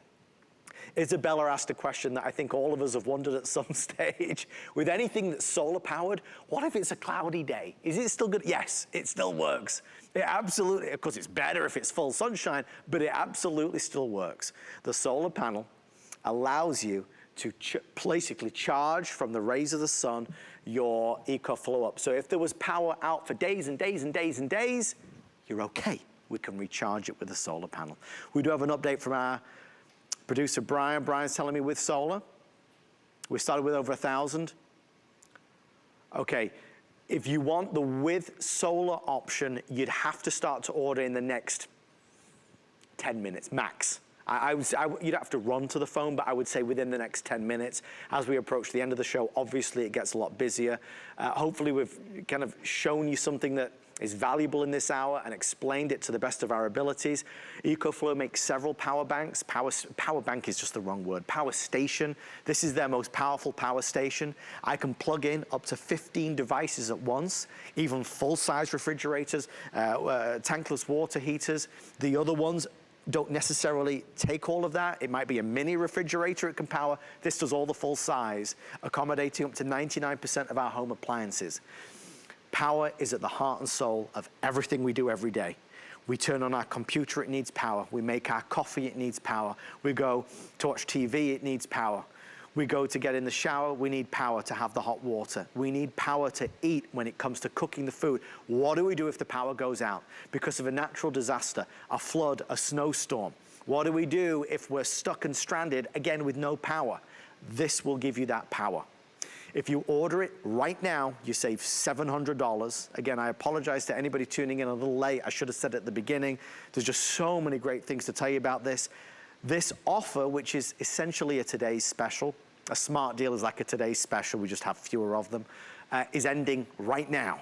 Isabella asked a question that I think all of us have wondered at some stage. With anything that's solar powered, what if it's a cloudy day? Is it still good? Yes, it still works. It absolutely, of course it's better if it's full sunshine, but it absolutely still works. The solar panel allows you to basically charge from the rays of the sun your Ecoflow up. So if there was power out for days and days and days and days, you're okay. We can recharge it with a solar panel. We do have an update from our producer Brian. Brian's telling me with solar, we started with over 1,000. Okay, if you want the with solar option, you'd have to start to order in the next 10 minutes, max. You'd have to run to the phone, but I would say within the next 10 minutes. As we approach the end of the show, obviously it gets a lot busier. Hopefully we've kind of shown you something that is valuable in this hour and explained it to the best of our abilities. Ecoflow makes several power banks. Power bank is just the wrong word. Power station. This is their most powerful power station. I can plug in up to 15 devices at once, even full-size refrigerators, tankless water heaters. The other ones don't necessarily take all of that. It might be a mini refrigerator it can power. This does all the full size, accommodating up to 99% of our home appliances. Power is at the heart and soul of everything we do every day. We turn on our computer, it needs power. We make our coffee, it needs power. We go to watch TV, it needs power. We go to get in the shower, we need power to have the hot water. We need power to eat when it comes to cooking the food. What do we do if the power goes out? Because of a natural disaster, a flood, a snowstorm. What do we do if we're stuck and stranded, again, with no power? This will give you that power. If you order it right now, you save $700. Again, I apologize to anybody tuning in a little late. I should have said it at the beginning. There's just so many great things to tell you about this. This offer, which is essentially a today's special, a smart deal is like a today's special, we just have fewer of them, is ending right now.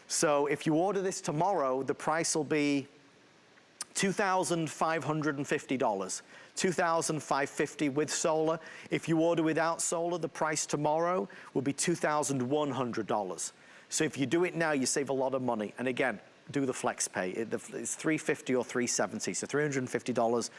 So if you order this tomorrow, the price will be $2,550. $2,550 with solar. If you order without solar, the price tomorrow will be $2,100. So if you do it now, you save a lot of money. And again, do the flex pay. It's $350 or $370, so $350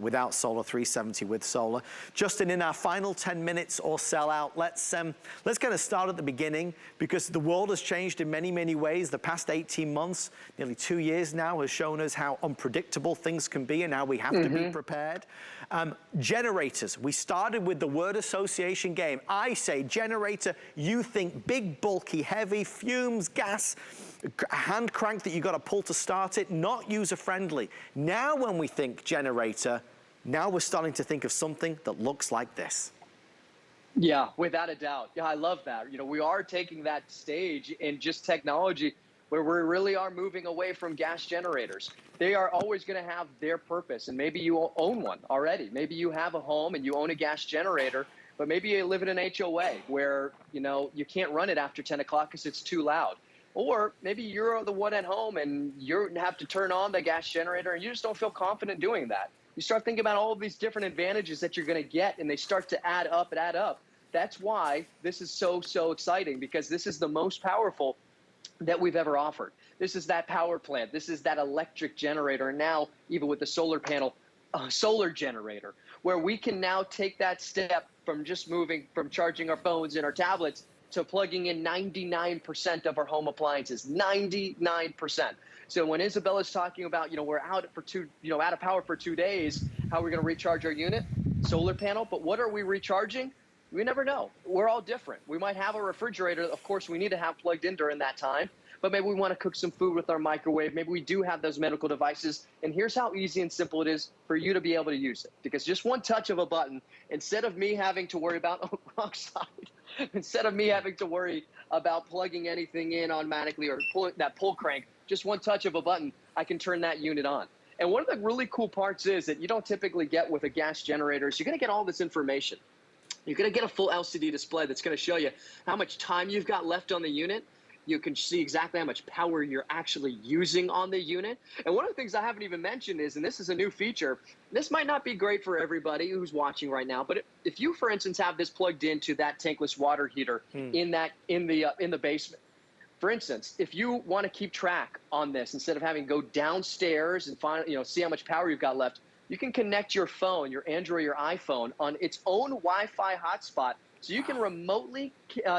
without solar, $370 with solar. Justin, in our final 10 minutes or sell out, let's kind of start at the beginning, because the world has changed in many, many ways. The past 18 months, nearly 2 years now, has shown us how unpredictable things can be and how we have to be prepared. Generators, we started with the word association game. I say generator, you think big, bulky, heavy, fumes, gas, a hand crank that you got to pull to start it, not user-friendly. Now when we think generator, now we're starting to think of something that looks like this. Yeah, without a doubt. Yeah, I love that. You know, we are taking that stage in just technology where we really are moving away from gas generators. They are always going to have their purpose, and maybe you own one already. Maybe you have a home and you own a gas generator, but maybe you live in an HOA where, you know, you can't run it after 10 o'clock because it's too loud. Or maybe you're the one at home and you have to turn on the gas generator and you just don't feel confident doing that. You start thinking about all of these different advantages that you're going to get, and they start to add up and add up. That's why this is so exciting, because this is the most powerful that we've ever offered. This is that power plant. This is that electric generator. And now, even with the solar panel, a solar generator, where we can now take that step from just moving from charging our phones and our tablets to plugging in 99% of our home appliances. 99%. So when Isabella's talking about, you know, we're out of power for 2 days, how we're going to recharge our unit, solar panel, but what are we recharging? We never know. We're all different. We might have a refrigerator, of course, we need to have plugged in during that time, but maybe we want to cook some food with our microwave. Maybe we do have those medical devices. And here's how easy and simple it is for you to be able to use it. Because just one touch of a button, instead of me having to worry about, oh, wrong side, instead of me having to worry about plugging anything in automatically or pulling that pull crank, just one touch of a button, I can turn that unit on. And one of the really cool parts is that you don't typically get with a gas generator is you're going to get all this information. You're going to get a full LCD display that's going to show you how much time you've got left on the unit. You can see exactly how much power you're actually using on the unit. And one of the things I haven't even mentioned is, and this is a new feature, this might not be great for everybody who's watching right now, but if you, for instance, have this plugged into that tankless water heater in the basement, for instance, if you want to keep track on this, instead of having to go downstairs and find, see how much power you've got left, you can connect your phone, your Android, your iPhone, on its own Wi-Fi hotspot, so you can remotely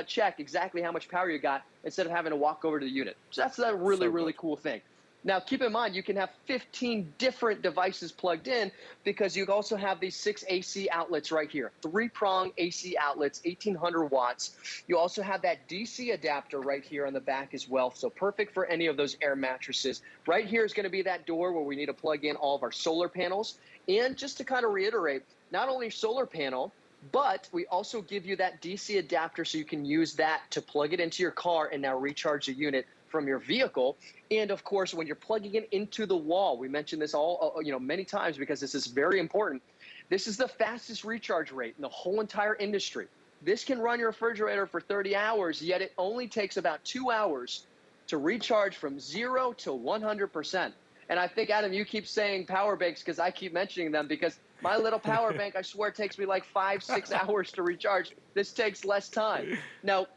check exactly how much power you got instead of having to walk over to the unit. So that's a really cool thing. Now, keep in mind, you can have 15 different devices plugged in, because you also have these 6 AC outlets right here. 3-prong AC outlets, 1,800 watts. You also have that DC adapter right here on the back as well, so perfect for any of those air mattresses. Right here is going to be that door where we need to plug in all of our solar panels. And just to kind of reiterate, not only solar panel, but we also give you that DC adapter so you can use that to plug it into your car and now recharge the unit from your vehicle. And of course, when you're plugging it into the wall, we mentioned this all many times because this is very important. This is the fastest recharge rate in the whole entire industry. This can run your refrigerator for 30 hours, yet it only takes about 2 hours to recharge from 0 to 100%. And I think, Adam, you keep saying power banks because I keep mentioning them, because my little power bank, I swear, takes me like 5-6 hours to recharge. This takes less time. Now,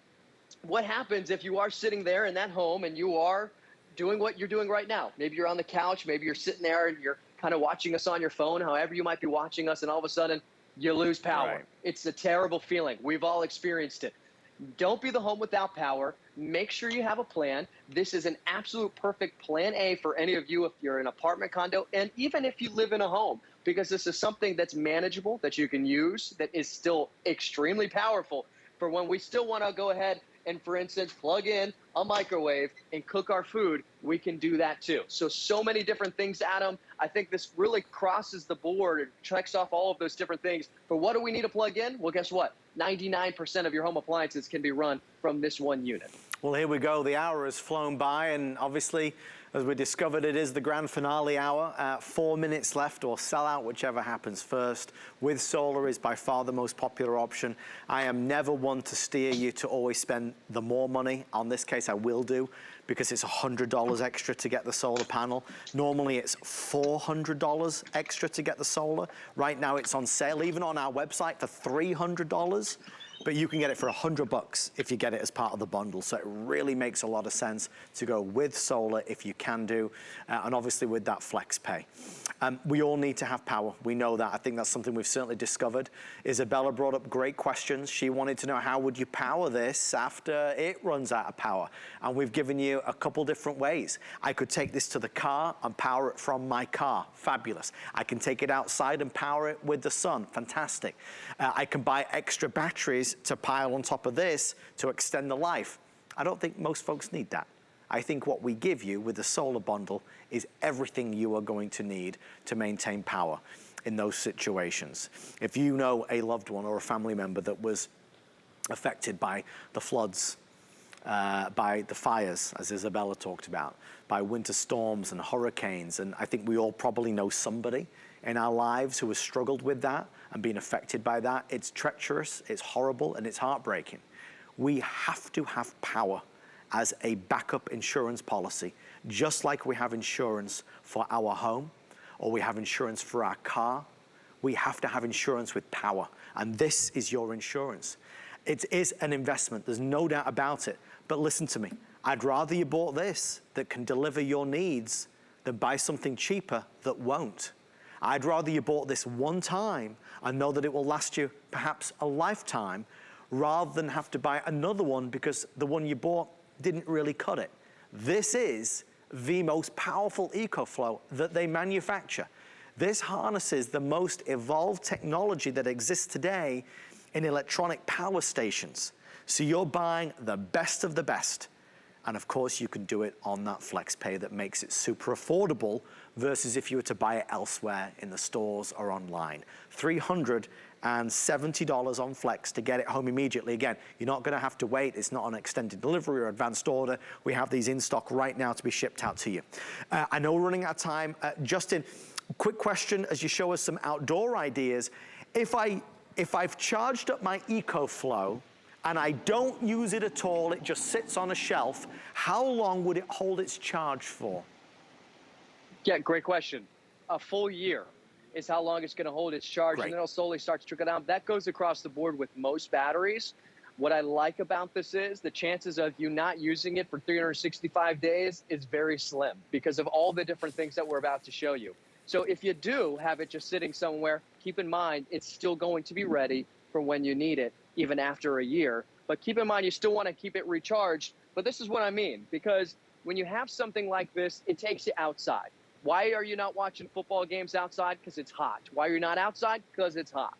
what happens if you are sitting there in that home and you are doing what you're doing right now? Maybe you're on the couch, maybe you're sitting there and you're kind of watching us on your phone, however you might be watching us, and all of a sudden you lose power. Right. It's a terrible feeling. We've all experienced it. Don't be the home without power. Make sure you have a plan. This is an absolute perfect plan A for any of you if you're in an apartment, condo, and even if you live in a home, because this is something that's manageable, that you can use, that is still extremely powerful for when we still want to go ahead and, for instance, plug in a microwave and cook our food. We can do that too. So many different things, Adam. I think this really crosses the board and checks off all of those different things. But what do we need to plug in? Well, guess what? 99% of your home appliances can be run from this one unit. Well, here we go. The hour has flown by, and obviously, as we discovered, it is the grand finale hour. 4 minutes left, or sell out, whichever happens first. With solar is by far the most popular option. I am never one to steer you to always spend the more money. On this case, I will do, because it's $100 extra to get the solar panel. Normally, it's $400 extra to get the solar. Right now, it's on sale, even on our website, for $300. But you can get it for $100 if you get it as part of the bundle. So it really makes a lot of sense to go with solar if you can do, and obviously with that flex pay. We all need to have power. We know that. I think that's something we've certainly discovered. Isabella brought up great questions. She wanted to know, how would you power this after it runs out of power? And we've given you a couple different ways. I could take this to the car and power it from my car. Fabulous. I can take it outside and power it with the sun. Fantastic. I can buy extra batteries to pile on top of this to extend the life. I don't think most folks need that. I think what we give you with the solar bundle is everything you are going to need to maintain power in those situations. If you know a loved one or a family member that was affected by the floods, by the fires, as Isabella talked about, by winter storms and hurricanes. And I think we all probably know somebody in our lives who has struggled with that and been affected by that. It's treacherous, it's horrible, and it's heartbreaking. We have to have power as a backup insurance policy, just like we have insurance for our home or we have insurance for our car. We have to have insurance with power, and this is your insurance. It is an investment, there's no doubt about it. But listen to me, I'd rather you bought this that can deliver your needs than buy something cheaper that won't. I'd rather you bought this one time and know that it will last you perhaps a lifetime, rather than have to buy another one because the one you bought didn't really cut it. This is the most powerful Ecoflow that they manufacture. This harnesses the most evolved technology that exists today in electronic power stations. So you're buying the best of the best. And of course, you can do it on that flex pay that makes it super affordable versus if you were to buy it elsewhere in the stores or online. $370 on flex to get it home immediately. Again, you're not gonna have to wait. It's not an extended delivery or advanced order. We have these in stock right now to be shipped out to you. I know we're running out of time. Justin, quick question as you show us some outdoor ideas. If I've charged up my Ecoflow and I don't use it at all, it just sits on a shelf, how long would it hold its charge for? Yeah, great question. A full year is how long it's going to hold its charge, Great. and then it'll slowly start to trickle down. That goes across the board with most batteries. What I like about this is the chances of you not using it for 365 days is very slim because of all the different things that we're about to show you. So if you do have it just sitting somewhere, keep in mind it's still going to be ready for when you need it, even after a year. But keep in mind you still want to keep it recharged. But this is what I mean, because when you have something like this, it takes you outside. Why are you not watching football games outside? Because it's hot. Why are you not outside? Because it's hot.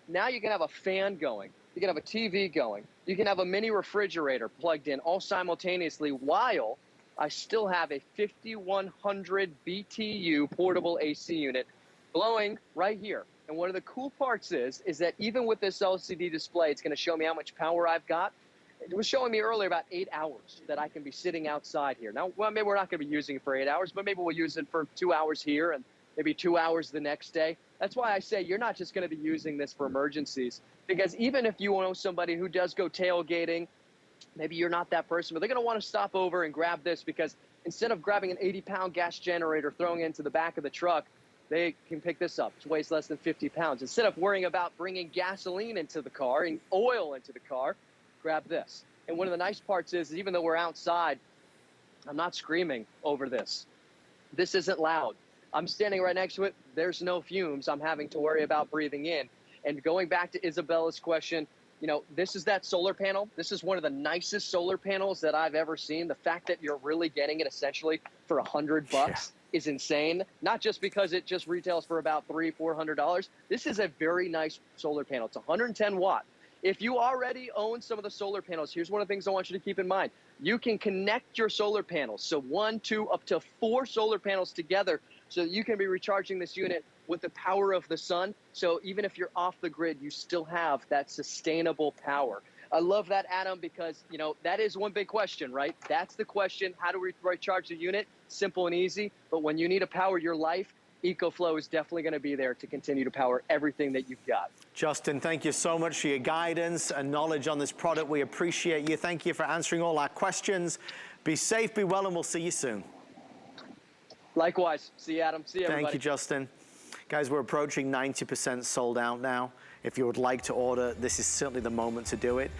Now you can have a fan going. You can have a TV going. You can have a mini refrigerator plugged in all simultaneously while I still have a 5100 Btu Portable AC Unit blowing right here. And one of the cool parts is that even with this LCD display, it's going to show me how much power I've got. It was showing me earlier about 8 hours that I can be sitting outside here. Now, well, maybe we're not going to be using it for 8 hours, but maybe we'll use it for 2 hours here and maybe 2 hours the next day. That's why I say you're not just going to be using this for emergencies, because even if you know somebody who does go tailgating, maybe you're not that person, but they're going to want to stop over and grab this, because instead of grabbing an 80-pound gas generator, throwing it into the back of the truck, they can pick this up. It weighs less than 50 pounds. Instead of worrying about bringing gasoline into the car and oil into the car, grab this. And one of the nice parts is even though we're outside, I'm not screaming over this. This isn't loud. I'm standing right next to it. There's no fumes I'm having to worry about breathing in. And going back to Isabella's question, you know, this is that solar panel. This is one of the nicest solar panels that I've ever seen. The fact that you're really getting it essentially for $100 is insane. Not just because it just retails for about $300-400. This is a very nice solar panel. It's 110 watt. If you already own some of the solar panels, here's one of the things I want you to keep in mind. You can connect your solar panels, so 1, 2, up to 4 solar panels together, so that you can be recharging this unit with the power of the sun. So even if you're off the grid, you still have that sustainable power. I love that, Adam, because, you know, that is one big question, right? That's the question. How do we recharge the unit? Simple and easy. But when you need to power your life, Ecoflow is definitely going to be there to continue to power everything that you've got. Justin, thank you so much for your guidance and knowledge on this product. We appreciate you. Thank you for answering all our questions. Be safe, be well, and we'll see you soon. Likewise. See you, Adam. See you, everybody. Thank you, Justin. Guys, we're approaching 90% sold out now. If you would like to order, this is certainly the moment to do it.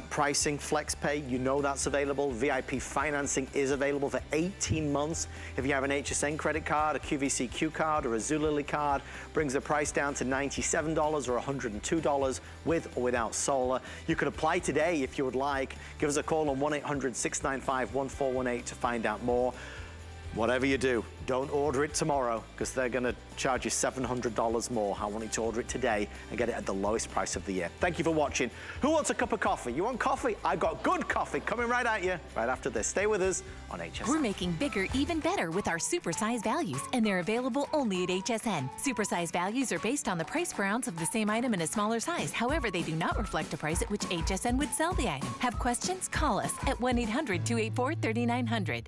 Pricing, flex pay, you know that's available. VIP financing is available for 18 months. If you have an HSN credit card, a QVC card, or a Zulily card, brings the price down to $97 or $102 with or without solar. You can apply today if you would like. Give us a call on 1-800-695-1418 to find out more. Whatever you do, don't order it tomorrow because they're going to charge you $700 more. I want you to order it today and get it at the lowest price of the year. Thank you for watching. Who wants a cup of coffee? You want coffee? I got good coffee coming right at you right after this. Stay with us on HSN. We're making bigger even better with our supersize values, and they're available only at HSN. Supersize values are based on the price per ounce of the same item in a smaller size. However, they do not reflect a price at which HSN would sell the item. Have questions? Call us at 1-800-284-3900.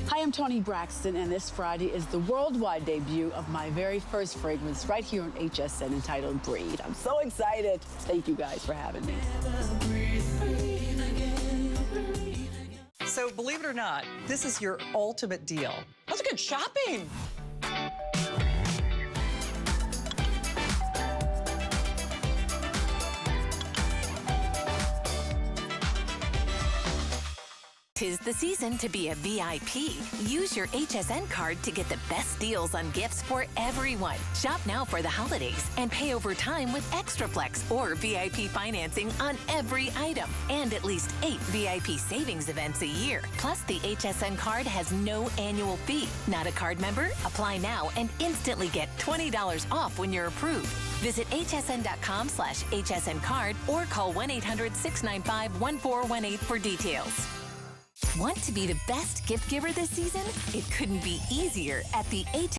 Hi, I'm Toni Braxton, and this Friday is the worldwide debut of my very first fragrance right here on HSN entitled Breathe. I'm so excited. Thank you guys for having me. So believe it or not, this is your ultimate deal. That's good shopping. Tis the season to be a VIP. Use your HSN card to get the best deals on gifts for everyone. Shop now for the holidays and pay over time with ExtraFlex or VIP financing on every item. And at least 8 VIP savings events a year. Plus, the HSN card has no annual fee. Not a card member? Apply now and instantly get $20 off when you're approved. Visit hsn.com/HSN card or call 1-800-695-1418 for details. Want to be the best gift giver this season? It couldn't be easier at the